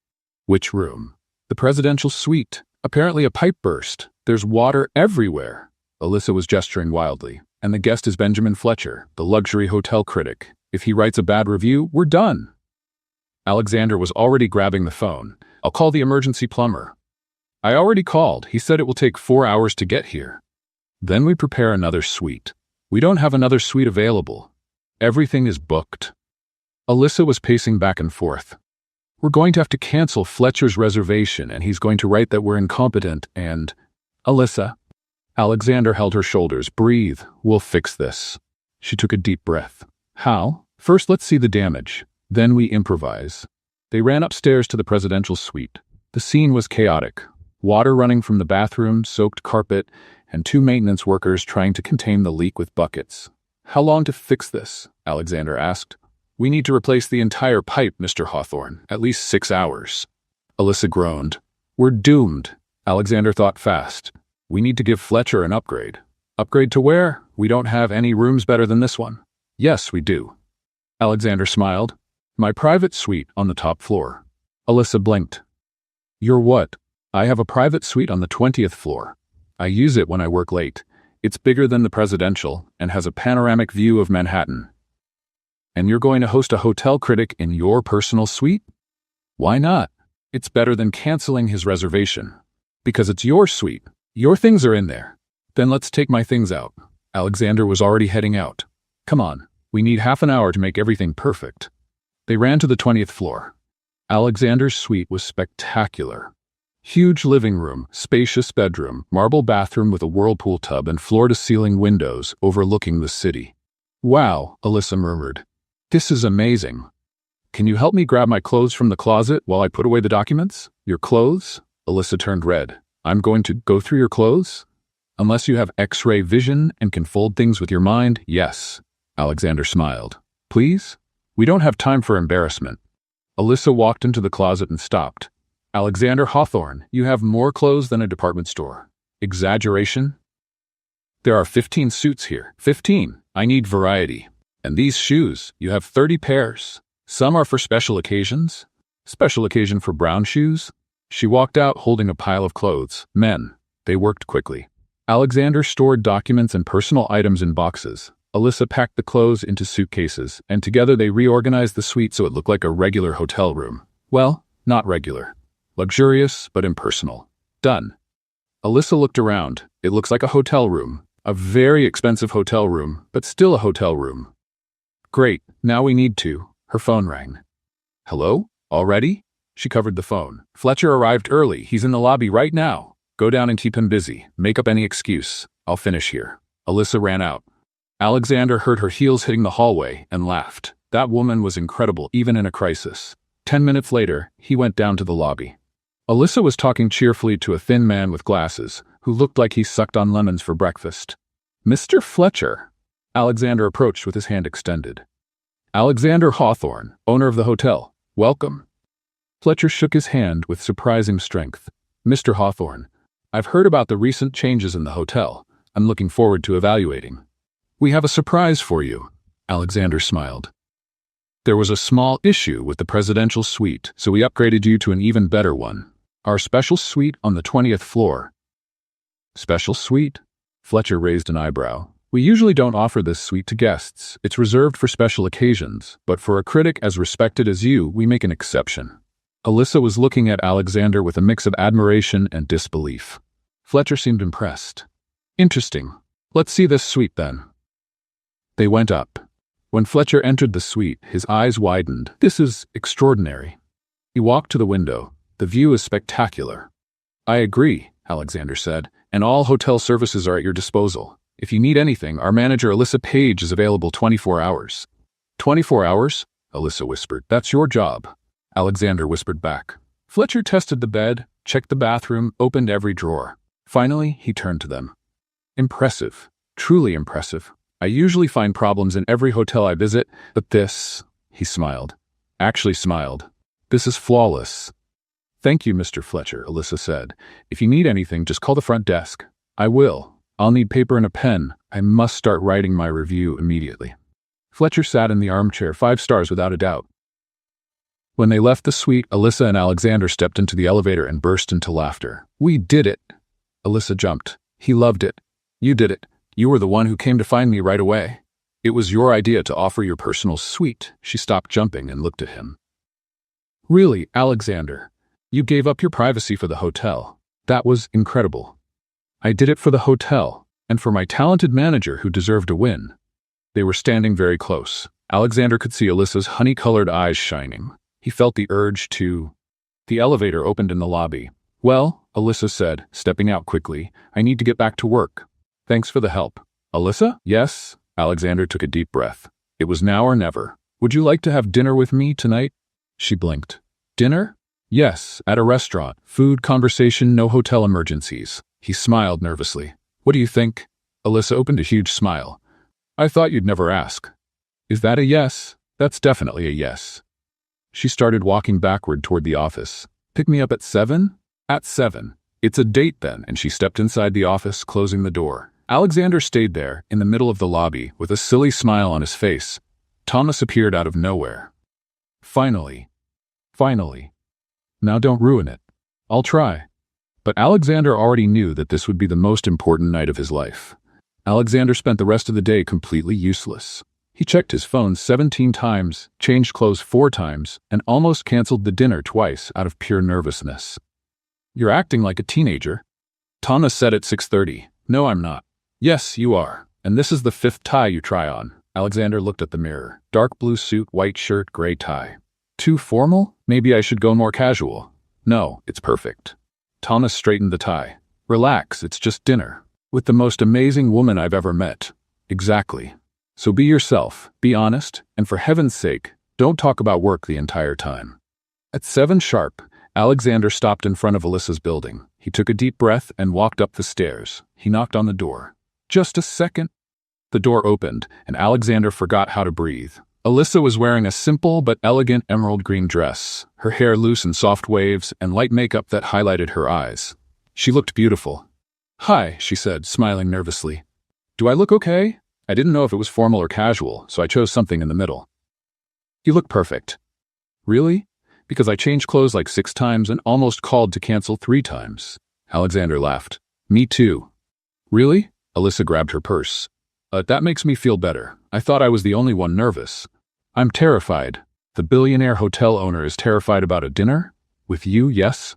Which room? The presidential suite. Apparently a pipe burst. There's water everywhere. Alyssa was gesturing wildly. And the guest is Benjamin Fletcher, the luxury hotel critic. If he writes a bad review, we're done. Alexander was already grabbing the phone. I'll call the emergency plumber. I already called. He said it will take 4 hours to get here. Then we prepare another suite. We don't have another suite available. Everything is booked. Alyssa was pacing back and forth. We're going to have to cancel Fletcher's reservation and he's going to write that we're incompetent and… Alyssa. Alexander held her shoulders. Breathe. We'll fix this. She took a deep breath. How? First, let's see the damage. Then we improvise. They ran upstairs to the presidential suite. The scene was chaotic. Water running from the bathroom, soaked carpet, and 2 maintenance workers trying to contain the leak with buckets. How long to fix this? Alexander asked. We need to replace the entire pipe, Mr. Hawthorne. At least 6 hours. Alyssa groaned. We're doomed. Alexander thought fast. We need to give Fletcher an upgrade. Upgrade to where? We don't have any rooms better than this one. Yes, we do. Alexander smiled. My private suite on the top floor. Alyssa blinked. You're what? I have a private suite on the 20th floor. I use it when I work late. It's bigger than the presidential and has a panoramic view of Manhattan. And you're going to host a hotel critic in your personal suite? Why not? It's better than canceling his reservation. Because it's your suite. Your things are in there. Then let's take my things out. Alexander was already heading out. Come on, we need half an hour to make everything perfect. They ran to the 20th floor. Alexander's suite was spectacular. Huge living room, spacious bedroom, marble bathroom with a whirlpool tub and floor-to-ceiling windows overlooking the city. Wow, Alyssa murmured. This is amazing. Can you help me grab my clothes from the closet while I put away the documents? Your clothes? Alyssa turned red. I'm going to go through your clothes? Unless you have X-ray vision and can fold things with your mind, yes. Alexander smiled. Please? We don't have time for embarrassment. Alyssa walked into the closet and stopped. Alexander Hawthorne, you have more clothes than a department store. Exaggeration? There are 15 suits here. 15. I need variety. And these shoes, you have 30 pairs. Some are for special occasions. Special occasion for brown shoes? She walked out holding a pile of clothes. Men. They worked quickly. Alexander stored documents and personal items in boxes. Alyssa packed the clothes into suitcases, and together they reorganized the suite so it looked like a regular hotel room. Well, not regular. Luxurious, but impersonal. Done. Alyssa looked around. It looks like a hotel room. A very expensive hotel room, but still a hotel room. Great, now we need to. Her phone rang. Hello? Already? She covered the phone. Fletcher arrived early. He's in the lobby right now. Go down and keep him busy. Make up any excuse. I'll finish here. Alyssa ran out. Alexander heard her heels hitting the hallway and laughed. That woman was incredible, even in a crisis. 10 minutes later, he went down to the lobby. Alyssa was talking cheerfully to a thin man with glasses, who looked like he sucked on lemons for breakfast. Mr. Fletcher. Alexander approached with his hand extended. Alexander Hawthorne, owner of the hotel. Welcome. Fletcher shook his hand with surprising strength. Mr. Hawthorne, I've heard about the recent changes in the hotel. I'm looking forward to evaluating. We have a surprise for you. Alexander smiled. There was a small issue with the presidential suite, so we upgraded you to an even better one. Our special suite on the 20th floor. Special suite? Fletcher raised an eyebrow. We usually don't offer this suite to guests. It's reserved for special occasions, but for a critic as respected as you, we make an exception. Alyssa was looking at Alexander with a mix of admiration and disbelief. Fletcher seemed impressed. Interesting. Let's see this suite then. They went up. When Fletcher entered the suite, his eyes widened. This is extraordinary. He walked to the window. The view is spectacular. I agree, Alexander said, and all hotel services are at your disposal. If you need anything, our manager Alyssa Page is available 24 hours. 24 hours? Alyssa whispered. That's your job. Alexander whispered back. Fletcher tested the bed, checked the bathroom, opened every drawer. Finally, he turned to them. Impressive. Truly impressive. I usually find problems in every hotel I visit, but this, he smiled. Actually smiled. This is flawless. Thank you, Mr. Fletcher, Alyssa said. If you need anything, just call the front desk. I will. I'll need paper and a pen. I must start writing my review immediately. Fletcher sat in the armchair, 5 stars without a doubt. When they left the suite, Alyssa and Alexander stepped into the elevator and burst into laughter. We did it. Alyssa jumped. He loved it. You did it. You were the one who came to find me right away. It was your idea to offer your personal suite. She stopped jumping and looked at him. Really, Alexander? You gave up your privacy for the hotel. That was incredible. I did it for the hotel, and for my talented manager who deserved a win. They were standing very close. Alexander could see Alyssa's honey-colored eyes shining. He felt the urge to... The elevator opened in the lobby. Well, Alyssa said, stepping out quickly, I need to get back to work. Thanks for the help. Alyssa? Yes. Alexander took a deep breath. It was now or never. Would you like to have dinner with me tonight? She blinked. Dinner? Yes, at a restaurant. Food, conversation, no hotel emergencies. He smiled nervously. What do you think? Alyssa opened a huge smile. I thought you'd never ask. Is that a yes? That's definitely a yes. She started walking backward toward the office. Pick me up at 7? At 7. It's a date then, and she stepped inside the office, closing the door. Alexander stayed there, in the middle of the lobby, with a silly smile on his face. Thomas appeared out of nowhere. Finally. Now don't ruin it. I'll try. But Alexander already knew that this would be the most important night of his life. Alexander spent the rest of the day completely useless. He checked his phone 17 times, changed clothes 4 times, and almost canceled the dinner twice out of pure nervousness. You're acting like a teenager. Thomas said at 6:30. No, I'm not. Yes, you are. And this is the 5th tie you try on. Alexander looked at the mirror. Dark blue suit, white shirt, gray tie. Too formal? Maybe I should go more casual. No, it's perfect. Thomas straightened the tie. Relax, it's just dinner. With the most amazing woman I've ever met. Exactly. So be yourself, be honest, and for heaven's sake, don't talk about work the entire time. At 7 sharp, Alexander stopped in front of Alyssa's building. He took a deep breath and walked up the stairs. He knocked on the door. Just a second. The door opened, and Alexander forgot how to breathe. Alyssa was wearing a simple but elegant emerald green dress, her hair loose in soft waves and light makeup that highlighted her eyes. She looked beautiful. Hi, she said, smiling nervously. Do I look okay? I didn't know if it was formal or casual, so I chose something in the middle. You look perfect. Really? Because I changed clothes like 6 times and almost called to cancel 3 times. Alexander laughed. Me too. Really? Alyssa grabbed her purse. That makes me feel better. I thought I was the only one nervous. I'm terrified. The billionaire hotel owner is terrified about a dinner? With you, yes?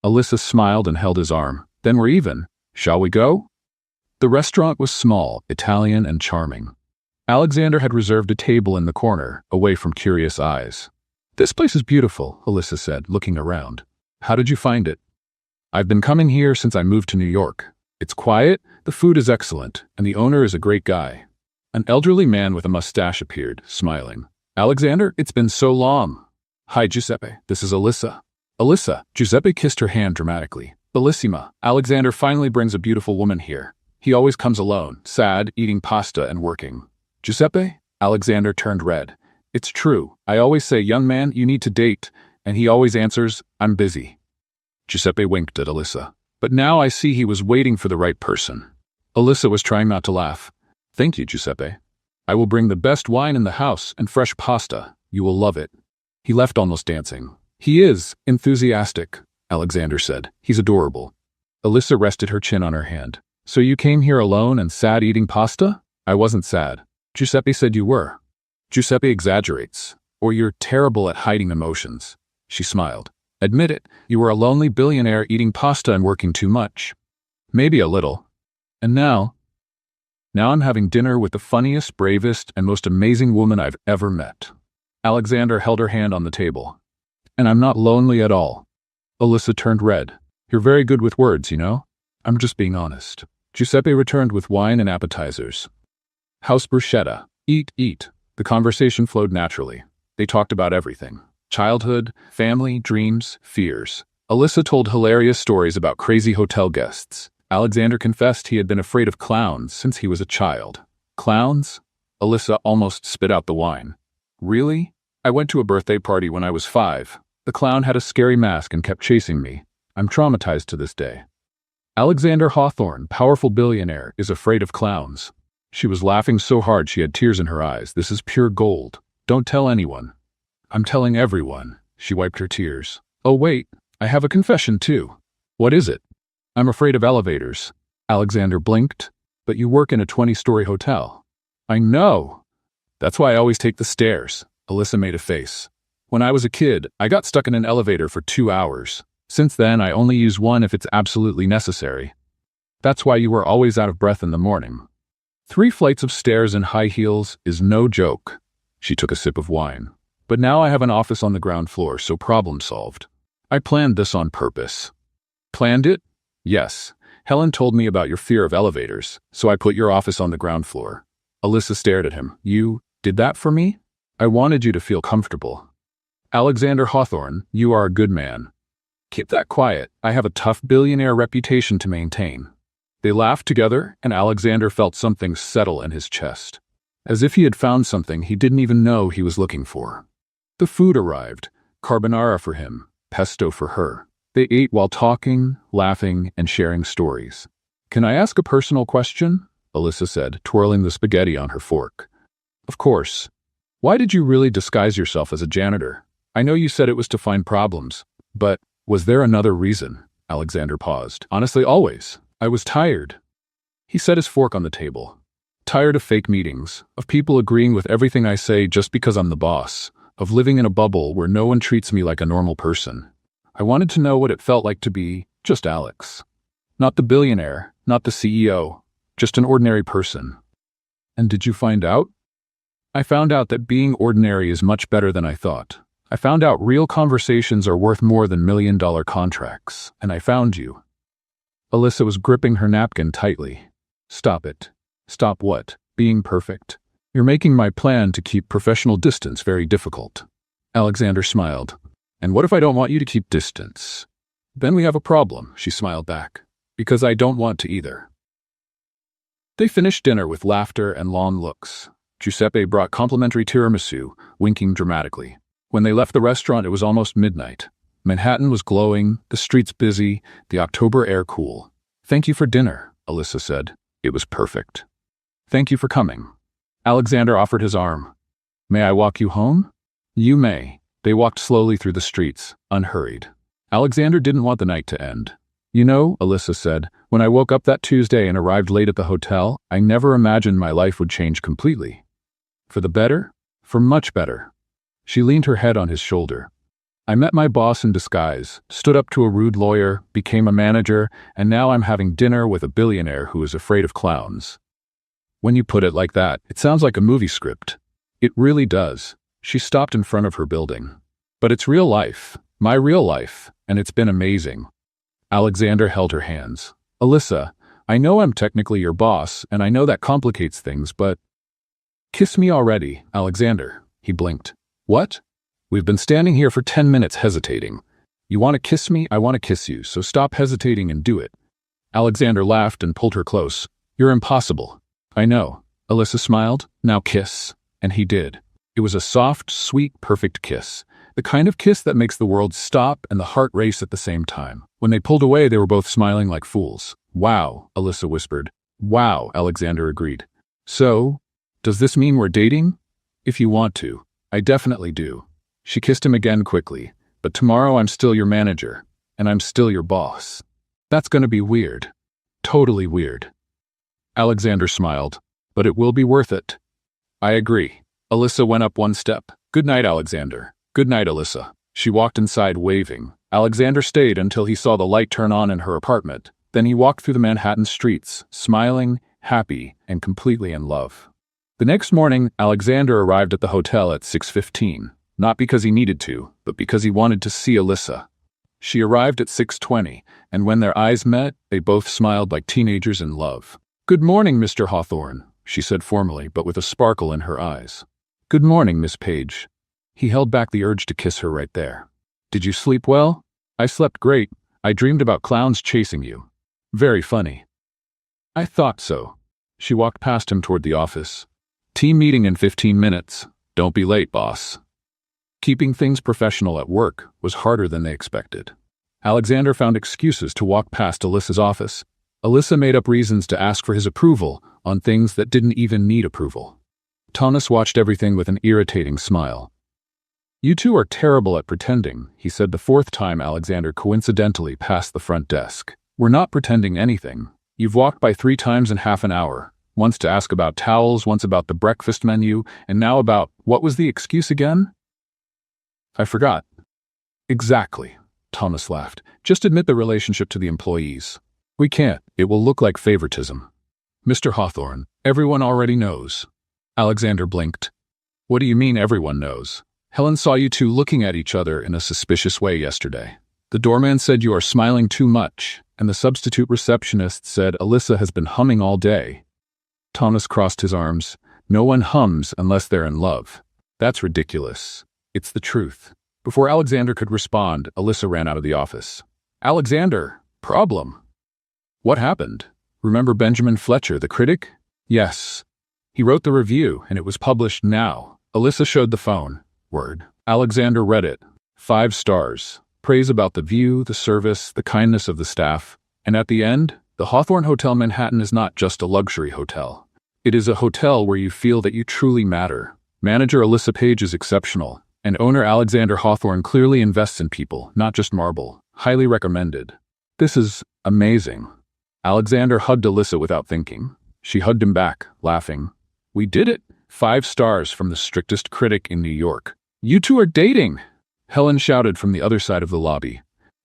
Alyssa smiled and held his arm. Then we're even. Shall we go? The restaurant was small, Italian, and charming. Alexander had reserved a table in the corner, away from curious eyes. This place is beautiful, Alyssa said, looking around. How did you find it? I've been coming here since I moved to New York. It's quiet, the food is excellent, and the owner is a great guy. An elderly man with a mustache appeared, smiling. Alexander, it's been so long. Hi, Giuseppe. This is Alyssa. Alyssa. Giuseppe kissed her hand dramatically. Bellissima. Alexander finally brings a beautiful woman here. He always comes alone, sad, eating pasta and working. Giuseppe? Alexander turned red. It's true. I always say, young man, you need to date, and he always answers, I'm busy. Giuseppe winked at Alyssa. But now I see he was waiting for the right person. Alyssa was trying not to laugh. Thank you, Giuseppe. I will bring the best wine in the house and fresh pasta. You will love it. He left almost dancing. He is enthusiastic, Alexander said. He's adorable. Alyssa rested her chin on her hand. So you came here alone and sad eating pasta? I wasn't sad. Giuseppe said you were. Giuseppe exaggerates. Or you're terrible at hiding emotions. She smiled. Admit it, you were a lonely billionaire eating pasta and working too much. Maybe a little. And now Now I'm having dinner with the funniest, bravest, and most amazing woman I've ever met. Alexander held her hand on the table. And I'm not lonely at all. Alyssa turned red. You're very good with words, you know? I'm just being honest. Giuseppe returned with wine and appetizers. House bruschetta. Eat, eat. The conversation flowed naturally. They talked about everything. Childhood, family, dreams, fears. Alyssa told hilarious stories about crazy hotel guests. Alexander confessed he had been afraid of clowns since he was a child. Clowns? Alyssa almost spit out the wine. Really? I went to a birthday party when I was 5. The clown had a scary mask and kept chasing me. I'm traumatized to this day. Alexander Hawthorne, powerful billionaire, is afraid of clowns. She was laughing so hard she had tears in her eyes. This is pure gold. Don't tell anyone. I'm telling everyone. She wiped her tears. Oh wait, I have a confession too. What is it? I'm afraid of elevators. Alexander blinked. But you work in a 20-story hotel. I know. That's why I always take the stairs. Alyssa made a face. When I was a kid, I got stuck in an elevator for 2 hours. Since then, I only use one if it's absolutely necessary. That's why you were always out of breath in the morning. 3 flights of stairs in high heels is no joke. She took a sip of wine. But now I have an office on the ground floor, so problem solved. I planned this on purpose. Planned it? Yes. Helen told me about your fear of elevators, so I put your office on the ground floor. Alyssa stared at him. You did that for me? I wanted you to feel comfortable. Alexander Hawthorne, you are a good man. Keep that quiet. I have a tough billionaire reputation to maintain. They laughed together, and Alexander felt something settle in his chest. As if he had found something he didn't even know he was looking for. The food arrived. Carbonara for him, pesto for her. They ate while talking, laughing, and sharing stories. Can I ask a personal question? Alyssa said, twirling the spaghetti on her fork. Of course. Why did you really disguise yourself as a janitor? I know you said it was to find problems, but was there another reason? Alexander paused. Honestly, always. I was tired. He set his fork on the table. Tired of fake meetings, of people agreeing with everything I say just because I'm the boss, of living in a bubble where no one treats me like a normal person. I wanted to know what it felt like to be just Alex. Not the billionaire, not the CEO, just an ordinary person. And did you find out? I found out that being ordinary is much better than I thought. I found out real conversations are worth more than million-dollar contracts, and I found you. Alyssa was gripping her napkin tightly. Stop it. Stop what? Being perfect. You're making my plan to keep professional distance very difficult. Alexander smiled. And what if I don't want you to keep distance? Then we have a problem, she smiled back. Because I don't want to either. They finished dinner with laughter and long looks. Giuseppe brought complimentary tiramisu, winking dramatically. When they left the restaurant, it was almost midnight. Manhattan was glowing, the streets busy, the October air cool. Thank you for dinner, Alyssa said. It was perfect. Thank you for coming. Alexander offered his arm. May I walk you home? You may. They walked slowly through the streets, unhurried. Alexander didn't want the night to end. You know, Alyssa said, when I woke up that Tuesday and arrived late at the hotel, I never imagined my life would change completely. For the better? For much better. She leaned her head on his shoulder. I met my boss in disguise, stood up to a rude lawyer, became a manager, and now I'm having dinner with a billionaire who is afraid of clowns. When you put it like that, it sounds like a movie script. It really does. She stopped in front of her building. But it's real life, my real life, and it's been amazing. Alexander held her hands. Alyssa, I know I'm technically your boss, and I know that complicates things, but... Kiss me already, Alexander. He blinked. What? We've been standing here for 10 minutes hesitating. You want to kiss me? I want to kiss you, so stop hesitating and do it. Alexander laughed and pulled her close. You're impossible. I know. Alyssa smiled. Now kiss. And he did. It was a soft, sweet, perfect kiss. The kind of kiss that makes the world stop and the heart race at the same time. When they pulled away, they were both smiling like fools. Wow, Alyssa whispered. Wow, Alexander agreed. So, does this mean we're dating? If you want to. I definitely do. She kissed him again quickly. But tomorrow I'm still your manager. And I'm still your boss. That's gonna be weird. Totally weird. Alexander smiled. But it will be worth it. I agree. Alyssa went up one step. Good night, Alexander. Good night, Alyssa. She walked inside, waving. Alexander stayed until he saw the light turn on in her apartment. Then he walked through the Manhattan streets, smiling, happy, and completely in love. The next morning, Alexander arrived at the hotel at 6:15, not because he needed to, but because he wanted to see Alyssa. She arrived at 6:20, and when their eyes met, they both smiled like teenagers in love. "Good morning, Mr. Hawthorne," she said formally, but with a sparkle in her eyes. "Good morning, Miss Page." He held back the urge to kiss her right there. "Did you sleep well?" "I slept great. I dreamed about clowns chasing you." "Very funny." "I thought so." She walked past him toward the office. "Team meeting in 15 minutes. Don't be late, boss." Keeping things professional at work was harder than they expected. Alexander found excuses to walk past Alyssa's office. Alyssa made up reasons to ask for his approval on things that didn't even need approval. Thomas watched everything with an irritating smile. "You two are terrible at pretending," he said the fourth time Alexander coincidentally passed the front desk. "We're not pretending anything. You've walked by 3 times in half an hour. Once to ask about towels, once about the breakfast menu, and now about, what was the excuse again?" "I forgot." "Exactly," Thomas laughed. "Just admit the relationship to the employees." "We can't. It will look like favoritism." "Mr. Hawthorne, everyone already knows." Alexander blinked. "What do you mean everyone knows? Helen saw you two looking at each other in a suspicious way yesterday. The doorman said you are smiling too much, and the substitute receptionist said Alyssa has been humming all day." Thomas crossed his arms. "No one hums unless they're in love." "That's ridiculous." "It's the truth." Before Alexander could respond, Alyssa ran out of the office. "Alexander, problem." "What happened? Remember Benjamin Fletcher, the critic?" "Yes. He wrote the review, and it was published now." Alyssa showed the phone. Word. Alexander read it. 5 stars. Praise about the view, the service, the kindness of the staff. And at the end, the Hawthorne Hotel Manhattan is not just a luxury hotel. It is a hotel where you feel that you truly matter. Manager Alyssa Page is exceptional, and owner Alexander Hawthorne clearly invests in people, not just marble. Highly recommended. "This is amazing." Alexander hugged Alyssa without thinking. She hugged him back, laughing. "We did it. 5 stars from the strictest critic in New York." "You two are dating!" Helen shouted from the other side of the lobby.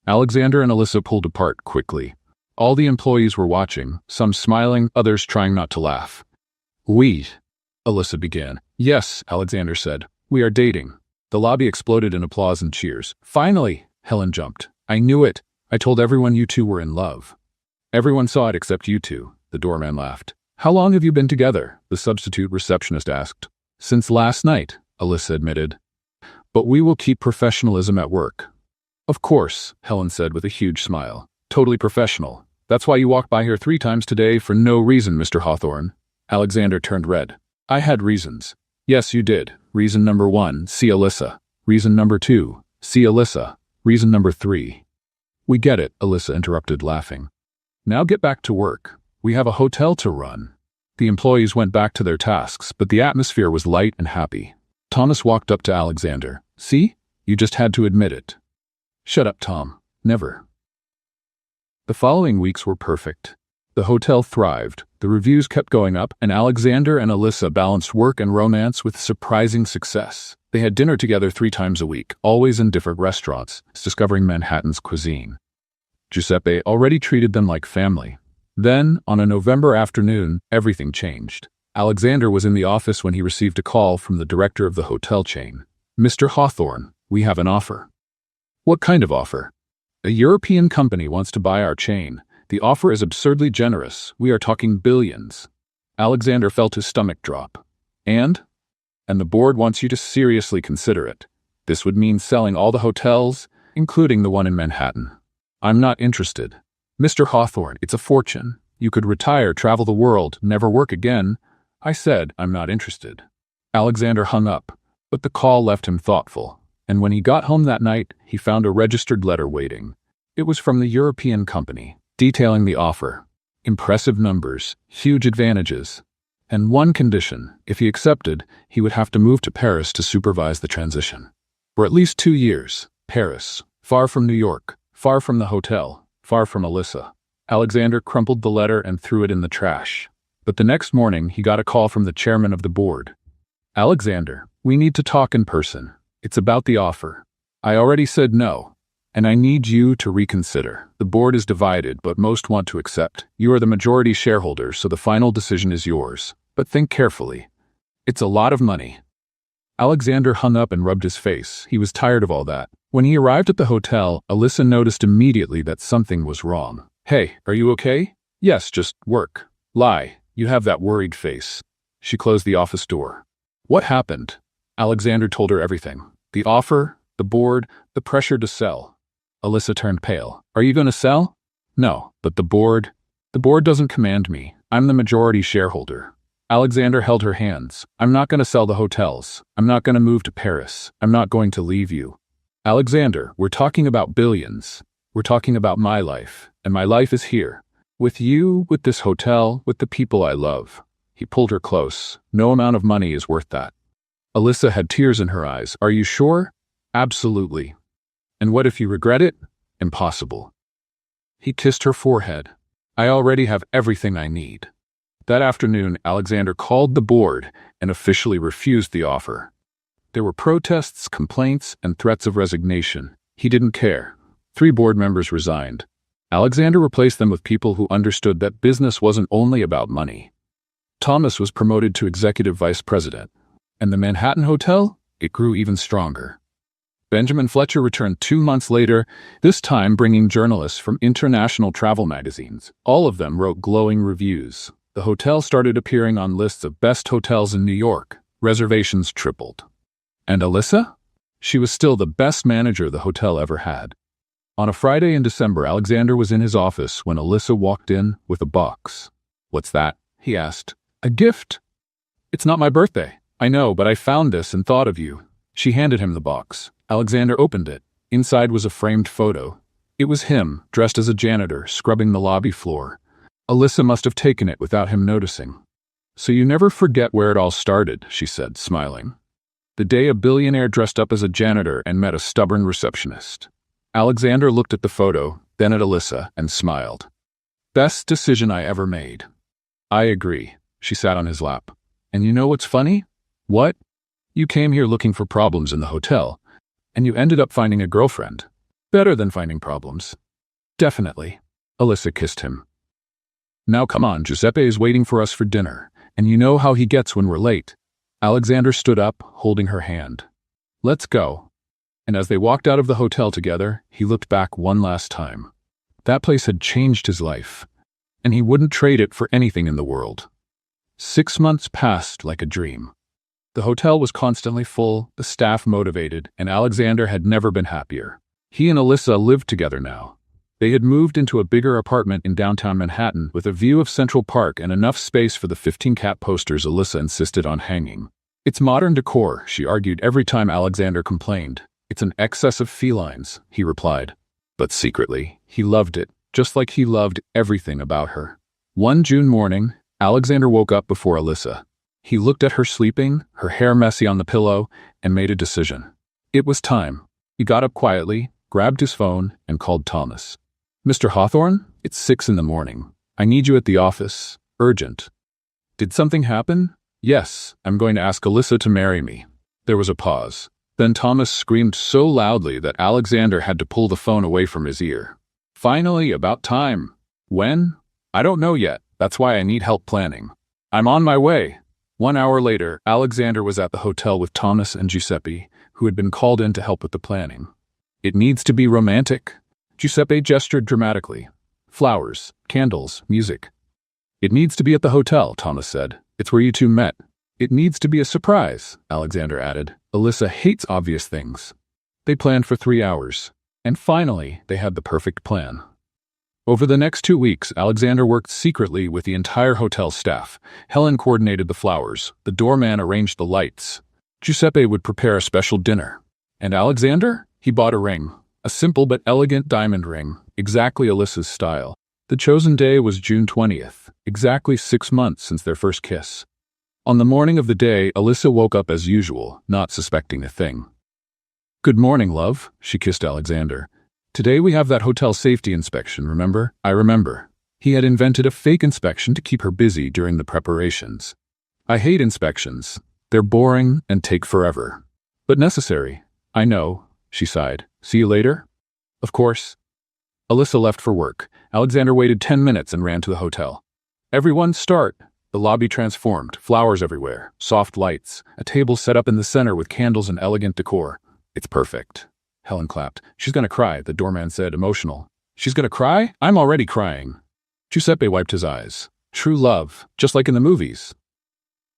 Alexander and Alyssa pulled apart quickly. All the employees were watching, some smiling, others trying not to laugh. "We," Alyssa began. "Yes," Alexander said. "We are dating." The lobby exploded in applause and cheers. "Finally!" Helen jumped. "I knew it. I told everyone you two were in love." "Everyone saw it except you two," the doorman laughed. "How long have you been together?" the substitute receptionist asked. "Since last night," Alyssa admitted. "But we will keep professionalism at work." "Of course," Helen said with a huge smile. "Totally professional. That's why you walked by here 3 times today for no reason, Mr. Hawthorne." Alexander turned red. "I had reasons." "Yes, you did. Reason number 1, see Alyssa. Reason number 2, see Alyssa. Reason number 3. "We get it," Alyssa interrupted, laughing. "Now get back to work. We have a hotel to run." The employees went back to their tasks, but the atmosphere was light and happy. Thomas walked up to Alexander. "See? You just had to admit it." "Shut up, Tom. Never." The following weeks were perfect. The hotel thrived, the reviews kept going up, and Alexander and Alyssa balanced work and romance with surprising success. They had dinner together 3 times a week, always in different restaurants, discovering Manhattan's cuisine. Giuseppe already treated them like family. Then, on a November afternoon, everything changed. Alexander was in the office when he received a call from the director of the hotel chain. "Mr. Hawthorne, we have an offer." "What kind of offer?" "A European company wants to buy our chain. The offer is absurdly generous. We are talking billions." Alexander felt his stomach drop. And the board wants you to seriously consider it. This would mean selling all the hotels, including the one in Manhattan." "I'm not interested." "Mr. Hawthorne, it's a fortune. You could retire, travel the world, never work again." "I said I'm not interested." Alexander hung up, but the call left him thoughtful, and when he got home that night, he found a registered letter waiting. It was from the European company, detailing the offer. Impressive numbers, huge advantages, and one condition: if he accepted, he would have to move to Paris to supervise the transition. For at least 2 years, Paris, far from New York, far from the hotel, far from Alyssa. Alexander crumpled the letter and threw it in the trash. But the next morning, he got a call from the chairman of the board. "Alexander, we need to talk in person. It's about the offer." "I already said no." And I need you to reconsider. The board is divided, but most want to accept. You are the majority shareholder, so the final decision is yours. But think carefully. It's a lot of money." Alexander hung up and rubbed his face. He was tired of all that. When he arrived at the hotel, Alyssa noticed immediately that something was wrong. "Hey, are you okay?" "Yes, just work." "Lie. You have that worried face." She closed the office door. "What happened?" Alexander told her everything. The offer, the board, the pressure to sell. Alyssa turned pale. "Are you going to sell?" "No, but the board doesn't command me. I'm the majority shareholder." Alexander held her hands. "I'm not going to sell the hotels. I'm not going to move to Paris. I'm not going to leave you." "Alexander, we're talking about billions. We're talking about my life, and my life is here. With you, with this hotel, with the people I love." He pulled her close. "No amount of money is worth that." Alyssa had tears in her eyes. "Are you sure?" "Absolutely." "And what if you regret it?" "Impossible." He kissed her forehead. "I already have everything I need." That afternoon, Alexander called the board and officially refused the offer. There were protests, complaints, and threats of resignation. He didn't care. 3 board members resigned. Alexander replaced them with people who understood that business wasn't only about money. Thomas was promoted to executive vice president. And the Manhattan Hotel? It grew even stronger. Benjamin Fletcher returned 2 months later, this time bringing journalists from international travel magazines. All of them wrote glowing reviews. The hotel started appearing on lists of best hotels in New York. Reservations tripled. And Alyssa? She was still the best manager the hotel ever had. On a Friday in December, Alexander was in his office when Alyssa walked in with a box. "What's that?" he asked. "A gift." "It's not my birthday." "I know, but I found this and thought of you." She handed him the box. Alexander opened it. Inside was a framed photo. It was him, dressed as a janitor, scrubbing the lobby floor. Alyssa must have taken it without him noticing. "So you never forget where it all started," she said, smiling. "The day a billionaire dressed up as a janitor and met a stubborn receptionist." Alexander looked at the photo, then at Alyssa, and smiled. "Best decision I ever made." "I agree." She sat on his lap. "And you know what's funny?" "What?" "You came here looking for problems in the hotel, and you ended up finding a girlfriend. Better than finding problems." "Definitely." Alyssa kissed him. "Now come on, Giuseppe is waiting for us for dinner, and you know how he gets when we're late." Alexander stood up, holding her hand. "Let's go." And as they walked out of the hotel together, he looked back one last time. That place had changed his life, and he wouldn't trade it for anything in the world. 6 months passed like a dream. The hotel was constantly full, the staff motivated, and Alexander had never been happier. He and Alyssa lived together now. They had moved into a bigger apartment in downtown Manhattan with a view of Central Park and enough space for the 15 cat posters Alyssa insisted on hanging. "It's modern decor," she argued every time Alexander complained. "It's an excess of felines," he replied. But secretly, he loved it, just like he loved everything about her. One June morning, Alexander woke up before Alyssa. He looked at her sleeping, her hair messy on the pillow, and made a decision. It was time. He got up quietly, grabbed his phone, and called Thomas. "Mr. Hawthorne, it's 6 in the morning. I need you at the office. Urgent." "Did something happen?" "Yes, I'm going to ask Alyssa to marry me." There was a pause. Then Thomas screamed so loudly that Alexander had to pull the phone away from his ear. "Finally, about time." "When?" "I don't know yet. That's why I need help planning." "I'm on my way." 1 hour later, Alexander was at the hotel with Thomas and Giuseppe, who had been called in to help with the planning. "It needs to be romantic." Giuseppe gestured dramatically. "Flowers, candles, music." "It needs to be at the hotel," Thomas said. "It's where you two met." "It needs to be a surprise," Alexander added. "Alyssa hates obvious things." They planned for 3 hours. And finally, they had the perfect plan. Over the next 2 weeks, Alexander worked secretly with the entire hotel staff. Helen coordinated the flowers. The doorman arranged the lights. Giuseppe would prepare a special dinner. And Alexander? He bought a ring. A simple but elegant diamond ring, exactly Alyssa's style. The chosen day was June 20th, exactly 6 months since their first kiss. On the morning of the day, Alyssa woke up as usual, not suspecting a thing. "Good morning, love," she kissed Alexander. "Today we have that hotel safety inspection, remember?" "I remember." He had invented a fake inspection to keep her busy during the preparations. "I hate inspections. They're boring and take forever. But necessary." "I know," she sighed. "See you later?" Of course. Alyssa left for work. Alexander waited 10 minutes and ran to the hotel. Everyone start. The lobby transformed, flowers everywhere, soft lights, a table set up in the center with candles and elegant decor. It's perfect. Helen clapped. She's gonna cry, the doorman said, emotional. She's gonna cry? I'm already crying. Giuseppe wiped his eyes. True love, just like in the movies.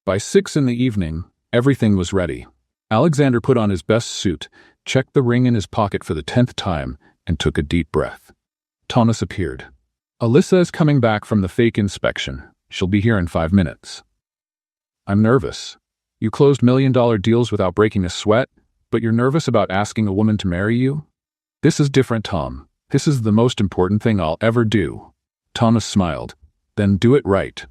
By 6 p.m, everything was ready. Alexander put on his best suit, checked the ring in his pocket for the 10th time, and took a deep breath. Thomas appeared. Alyssa is coming back from the fake inspection. She'll be here in 5 minutes. I'm nervous. You closed million-dollar deals without breaking a sweat, but you're nervous about asking a woman to marry you? This is different, Tom. This is the most important thing I'll ever do. Thomas smiled. Then do it right.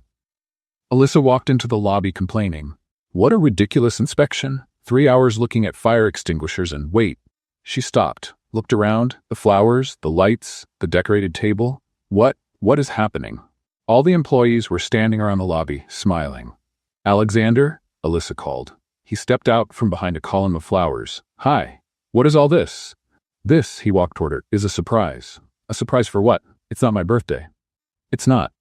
Alyssa walked into the lobby complaining. What a ridiculous inspection. 3 hours looking at fire extinguishers and wait. She stopped, looked around, the flowers, the lights, the decorated table. What is happening? All the employees were standing around the lobby, smiling. Alexander, Alyssa called. He stepped out from behind a column of flowers. Hi, what is all this? This, he walked toward her, is a surprise. A surprise for what? It's not my birthday. It's not.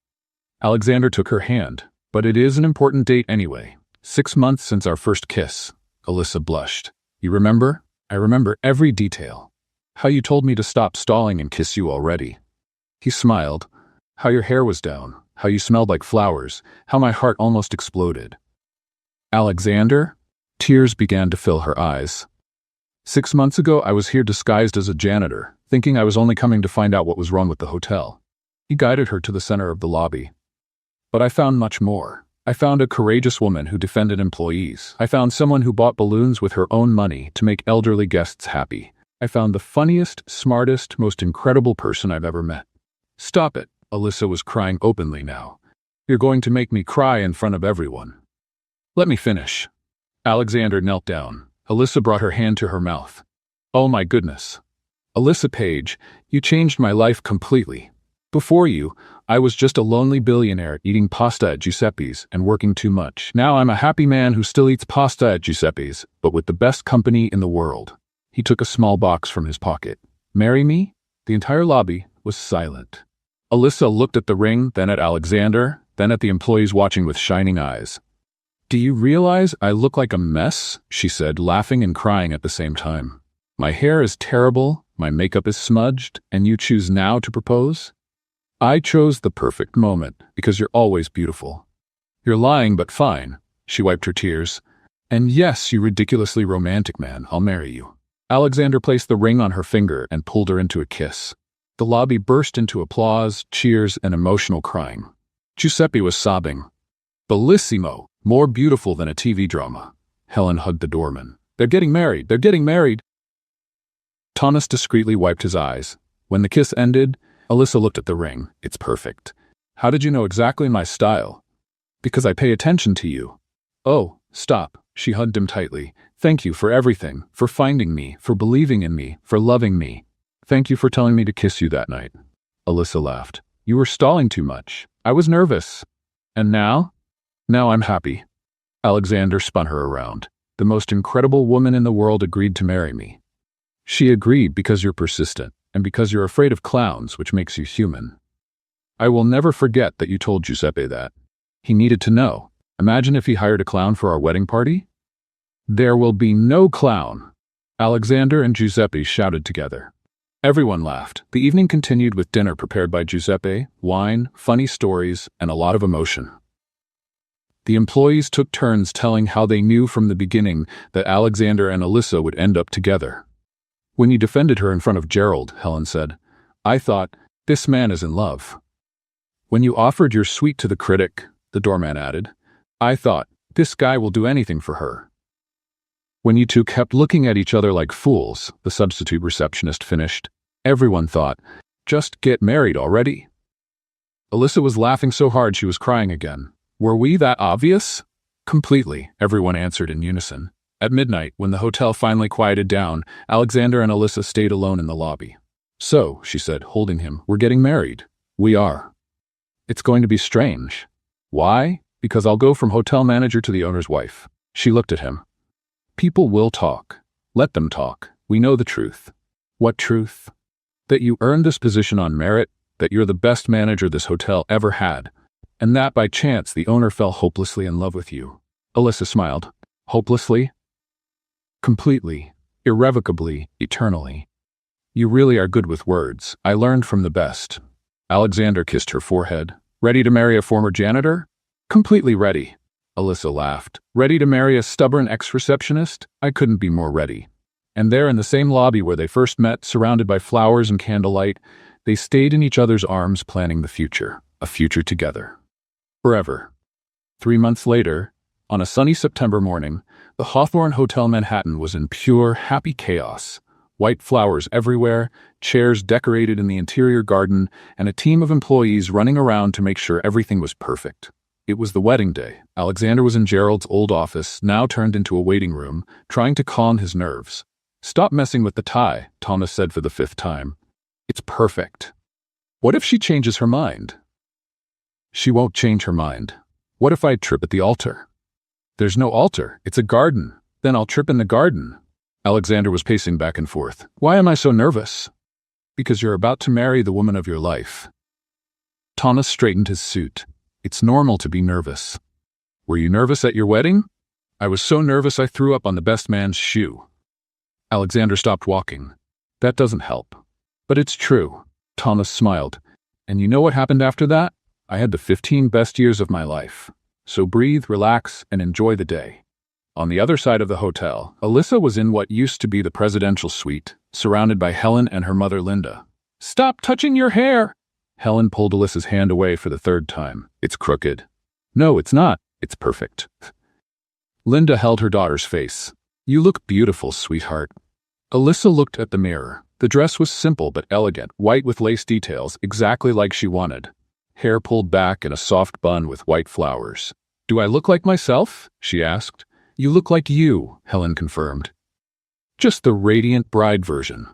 Alexander took her hand. But it is an important date anyway. 6 months since our first kiss. Alyssa blushed. You remember? I remember every detail. How you told me to stop stalling and kiss you already. He smiled. How your hair was down. How you smelled like flowers. How my heart almost exploded. Alexander? Tears began to fill her eyes. 6 months ago, I was here disguised as a janitor, thinking I was only coming to find out what was wrong with the hotel. He guided her to the center of the lobby. But I found much more. I found a courageous woman who defended employees. I found someone who bought balloons with her own money to make elderly guests happy. I found the funniest, smartest, most incredible person I've ever met. Stop it. Alyssa was crying openly now. You're going to make me cry in front of everyone. Let me finish. Alexander knelt down. Alyssa brought her hand to her mouth. Oh my goodness. Alyssa Page, you changed my life completely. Before you, I was just a lonely billionaire eating pasta at Giuseppe's and working too much. Now I'm a happy man who still eats pasta at Giuseppe's, but with the best company in the world. He took a small box from his pocket. Marry me? The entire lobby was silent. Alyssa looked at the ring, then at Alexander, then at the employees watching with shining eyes. Do you realize I look like a mess? She said, laughing and crying at the same time. My hair is terrible, my makeup is smudged, and you choose now to propose? I chose the perfect moment, because you're always beautiful. You're lying, but fine. She wiped her tears. And yes, you ridiculously romantic man, I'll marry you. Alexander placed the ring on her finger and pulled her into a kiss. The lobby burst into applause, cheers, and emotional crying. Giuseppe was sobbing. Bellissimo, more beautiful than a TV drama. Helen hugged the doorman. They're getting married, they're getting married. Thomas discreetly wiped his eyes. When the kiss ended, Alyssa looked at the ring. It's perfect. How did you know exactly my style? Because I pay attention to you. Oh, stop. She hugged him tightly. Thank you for everything, for finding me, for believing in me, for loving me. Thank you for telling me to kiss you that night. Alyssa laughed. You were stalling too much. I was nervous. And now? Now I'm happy. Alexander spun her around. The most incredible woman in the world agreed to marry me. She agreed because you're persistent. And because you're afraid of clowns, which makes you human. I will never forget that you told Giuseppe that. He needed to know. Imagine if he hired a clown for our wedding party? There will be no clown. Alexander and Giuseppe shouted together. Everyone laughed. The evening continued with dinner prepared by Giuseppe, wine, funny stories, and a lot of emotion. The employees took turns telling how they knew from the beginning that Alexander and Alyssa would end up together. When you defended her in front of Gerald, Helen said, I thought, this man is in love. When you offered your sweet to the critic, the doorman added, I thought, this guy will do anything for her. When you two kept looking at each other like fools, the substitute receptionist finished, everyone thought, just get married already. Alyssa was laughing so hard she was crying again. Were we that obvious? Completely, everyone answered in unison. At midnight, when the hotel finally quieted down, Alexander and Alyssa stayed alone in the lobby. So, she said, holding him, we're getting married. We are. It's going to be strange. Why? Because I'll go from hotel manager to the owner's wife. She looked at him. People will talk. Let them talk. We know the truth. What truth? That you earned this position on merit, that you're the best manager this hotel ever had, and that by chance the owner fell hopelessly in love with you." Alyssa smiled. "Hopelessly?" "Completely, irrevocably, eternally. You really are good with words. I learned from the best." Alexander kissed her forehead. "Ready to marry a former janitor?" "Completely ready." Alyssa laughed. "Ready to marry a stubborn ex-receptionist? I couldn't be more ready." And there in the same lobby where they first met, surrounded by flowers and candlelight, they stayed in each other's arms planning the future, a future together. Forever. 3 months later, on a sunny September morning, the Hawthorne Hotel Manhattan was in pure, happy chaos. White flowers everywhere, chairs decorated in the interior garden, and a team of employees running around to make sure everything was perfect. It was the wedding day. Alexander was in Gerald's old office, now turned into a waiting room, trying to calm his nerves. "Stop messing with the tie," Thomas said for the 5th time. "It's perfect." "What if she changes her mind?" "She won't change her mind. What if I trip at the altar?" "There's no altar. It's a garden. Then I'll trip in the garden." Alexander was pacing back and forth. "Why am I so nervous?" "Because you're about to marry the woman of your life." Thomas straightened his suit. "It's normal to be nervous." "Were you nervous at your wedding?" "I was so nervous I threw up on the best man's shoe." Alexander stopped walking. "That doesn't help." "But it's true." Thomas smiled. "And you know what happened after that? I had the 15 best years of my life. So breathe, relax, and enjoy the day." On the other side of the hotel, Alyssa was in what used to be the presidential suite, surrounded by Helen and her mother Linda. "Stop touching your hair!" Helen pulled Alyssa's hand away for the 3rd time. "It's crooked." "No, it's not. It's perfect." Linda held her daughter's face. "You look beautiful, sweetheart." Alyssa looked at the mirror. The dress was simple but elegant, white with lace details, exactly like she wanted. Hair pulled back in a soft bun with white flowers. "Do I look like myself?" she asked. "You look like you," Helen confirmed. "Just the radiant bride version."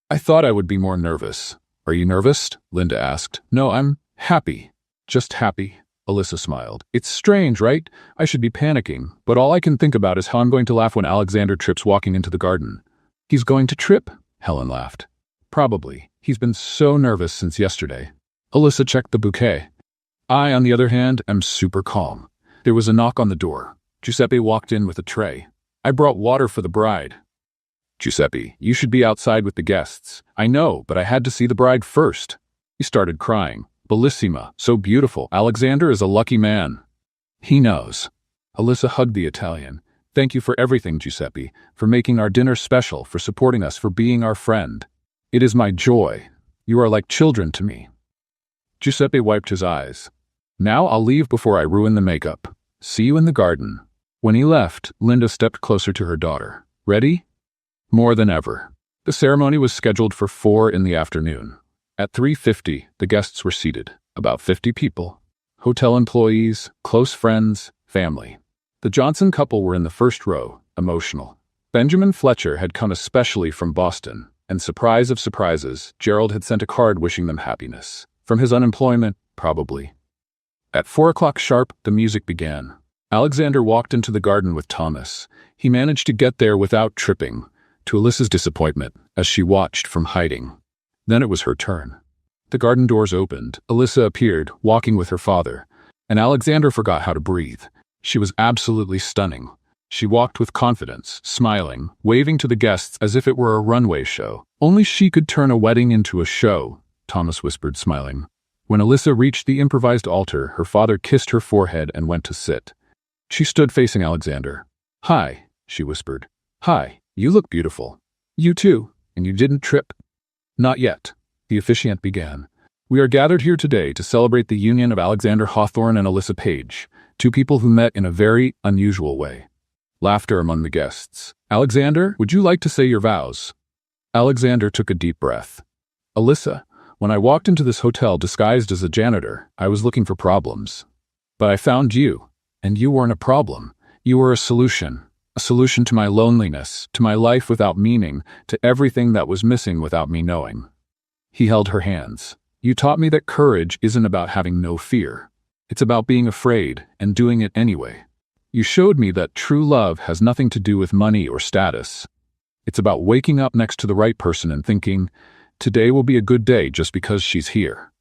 "I thought I would be more nervous." "Are you nervous?" Linda asked. "No, I'm happy." "Just happy." Alyssa smiled. "It's strange, right? I should be panicking, but all I can think about is how I'm going to laugh when Alexander trips walking into the garden." "He's going to trip?" Helen laughed. "Probably. He's been so nervous since yesterday." Alyssa checked the bouquet. "I, on the other hand, am super calm." There was a knock on the door. Giuseppe walked in with a tray. "I brought water for the bride." "Giuseppe, you should be outside with the guests." "I know, but I had to see the bride first." He started crying. "Bellissima, so beautiful. Alexander is a lucky man." "He knows." Alyssa hugged the Italian. "Thank you for everything, Giuseppe, for making our dinner special, for supporting us, for being our friend. It is my joy. You are like children to me." Giuseppe wiped his eyes. "Now I'll leave before I ruin the makeup. See you in the garden." When he left, Linda stepped closer to her daughter. "Ready?" More than ever. The ceremony was scheduled for 4 in the afternoon. At 3:50, the guests were seated, about 50 people. Hotel employees, close friends, family. The Johnson couple were in the first row, emotional. Benjamin Fletcher had come especially from Boston, and surprise of surprises, Gerald had sent a card wishing them happiness. From his unemployment, probably. At 4 o'clock sharp, the music began. Alexander walked into the garden with Thomas. He managed to get there without tripping, to Alyssa's disappointment, as she watched from hiding. Then it was her turn. The garden doors opened. Alyssa appeared, walking with her father, and Alexander forgot how to breathe. She was absolutely stunning. She walked with confidence, smiling, waving to the guests as if it were a runway show. Only she could turn a wedding into a show, Thomas whispered, smiling. When Alyssa reached the improvised altar, her father kissed her forehead and went to sit. She stood facing Alexander. "Hi," she whispered. "Hi, you look beautiful." "You too, and you didn't trip?" "Not yet," the officiant began. "We are gathered here today to celebrate the union of Alexander Hawthorne and Alyssa Page, 2 people who met in a very unusual way." Laughter among the guests. "Alexander, would you like to say your vows?" Alexander took a deep breath. "Alyssa, when I walked into this hotel disguised as a janitor, I was looking for problems. But I found you, and you weren't a problem. You were a solution to my loneliness, to my life without meaning, to everything that was missing without me knowing." He held her hands. "You taught me that courage isn't about having no fear. It's about being afraid and doing it anyway. You showed me that true love has nothing to do with money or status. It's about waking up next to the right person and thinking, Today will be a good day just because she's here.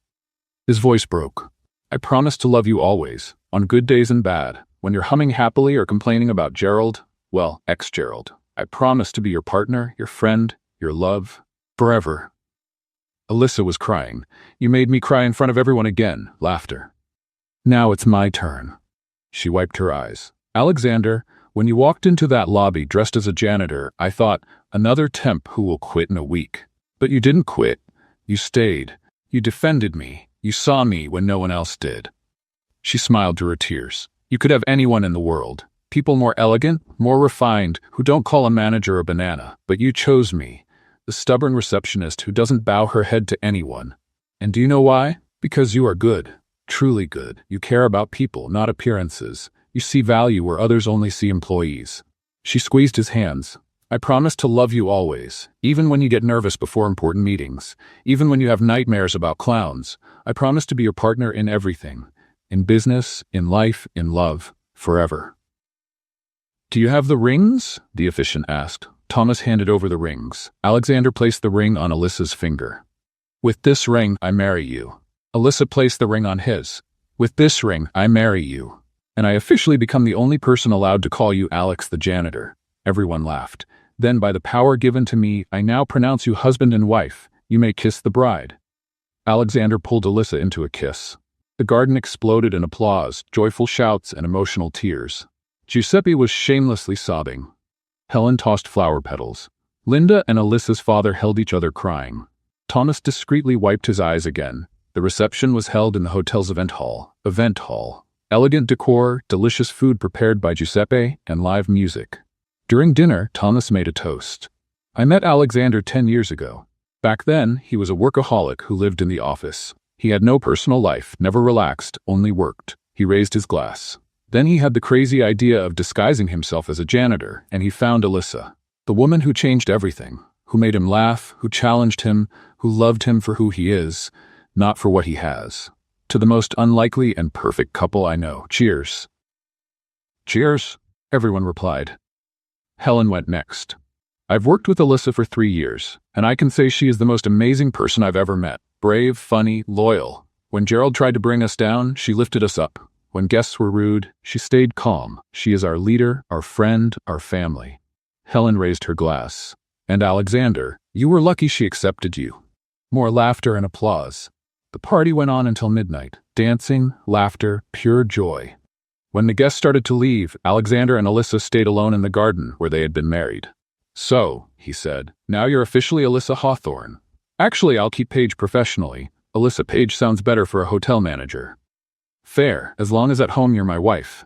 His voice broke. I promise to love you always, on good days and bad, when you're humming happily or complaining about Gerald, well, ex-Gerald. I promise to be your partner, your friend, your love, forever. Alyssa was crying. You made me cry in front of everyone again. Laughter. Now it's my turn. She wiped her eyes. Alexander, when you walked into that lobby dressed as a janitor, I thought, another temp who will quit in a week. But you didn't quit. You stayed. You defended me. You saw me when no one else did. She smiled through her tears. You could have anyone in the world. People more elegant, more refined, who don't call a manager a banana. But you chose me, the stubborn receptionist who doesn't bow her head to anyone. And do you know why? Because you are good. Truly good. You care about people, not appearances. You see value where others only see employees. She squeezed his hands. I promise to love you always, even when you get nervous before important meetings, even when you have nightmares about clowns. I promise to be your partner in everything, in business, in life, in love, forever. Do you have the rings? The officiant asked. Thomas handed over the rings. Alexander placed the ring on Alyssa's finger. With this ring, I marry you. Alyssa placed the ring on his. With this ring, I marry you. And I officially become the only person allowed to call you Alex the janitor. Everyone laughed. Then, by the power given to me, I now pronounce you husband and wife. You may kiss the bride. Alexander pulled Alyssa into a kiss. The garden exploded in applause, joyful shouts, and emotional tears. Giuseppe was shamelessly sobbing. Helen tossed flower petals. Linda and Alyssa's father held each other crying. Thomas discreetly wiped his eyes again. The reception was held in the hotel's event hall. Elegant decor, delicious food prepared by Giuseppe, and live music. During dinner, Thomas made a toast. I met Alexander 10 years ago. Back then, he was a workaholic who lived in the office. He had no personal life, never relaxed, only worked. He raised his glass. Then he had the crazy idea of disguising himself as a janitor, and he found Alyssa, the woman who changed everything, who made him laugh, who challenged him, who loved him for who he is, not for what he has. To the most unlikely and perfect couple I know. Cheers. Cheers, everyone replied. Helen went next. I've worked with Alyssa for 3 years, and I can say she is the most amazing person I've ever met. Brave, funny, loyal. When Gerald tried to bring us down, she lifted us up. When guests were rude, she stayed calm. She is our leader, our friend, our family. Helen raised her glass. And Alexander, you were lucky she accepted you. More laughter and applause. The party went on until midnight. Dancing, laughter, pure joy. When the guests started to leave, Alexander and Alyssa stayed alone in the garden where they had been married. So, he said, now you're officially Alyssa Hawthorne. Actually, I'll keep Paige professionally. Alyssa Paige sounds better for a hotel manager. Fair, as long as at home you're my wife.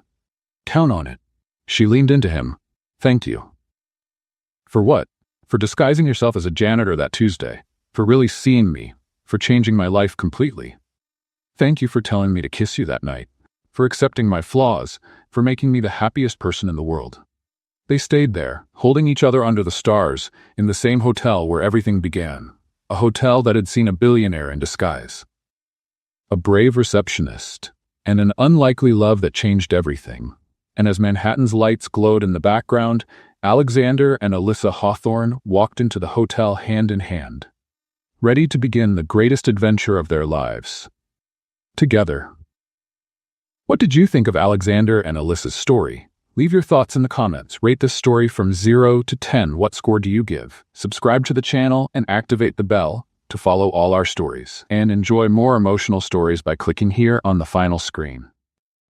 Count on it. She leaned into him. Thank you. For what? For disguising yourself as a janitor that Tuesday. For really seeing me. For changing my life completely. Thank you for telling me to kiss you that night. For accepting my flaws, for making me the happiest person in the world. They stayed there, holding each other under the stars, in the same hotel where everything began. A hotel that had seen a billionaire in disguise. A brave receptionist, and an unlikely love that changed everything. And as Manhattan's lights glowed in the background, Alexander and Alyssa Hawthorne walked into the hotel hand in hand. Ready to begin the greatest adventure of their lives. Together. What did you think of Alexander and Alyssa's story? Leave your thoughts in the comments. Rate this story from 0 to 10. What score do you give? Subscribe to the channel and activate the bell to follow all our stories. And enjoy more emotional stories by clicking here on the final screen.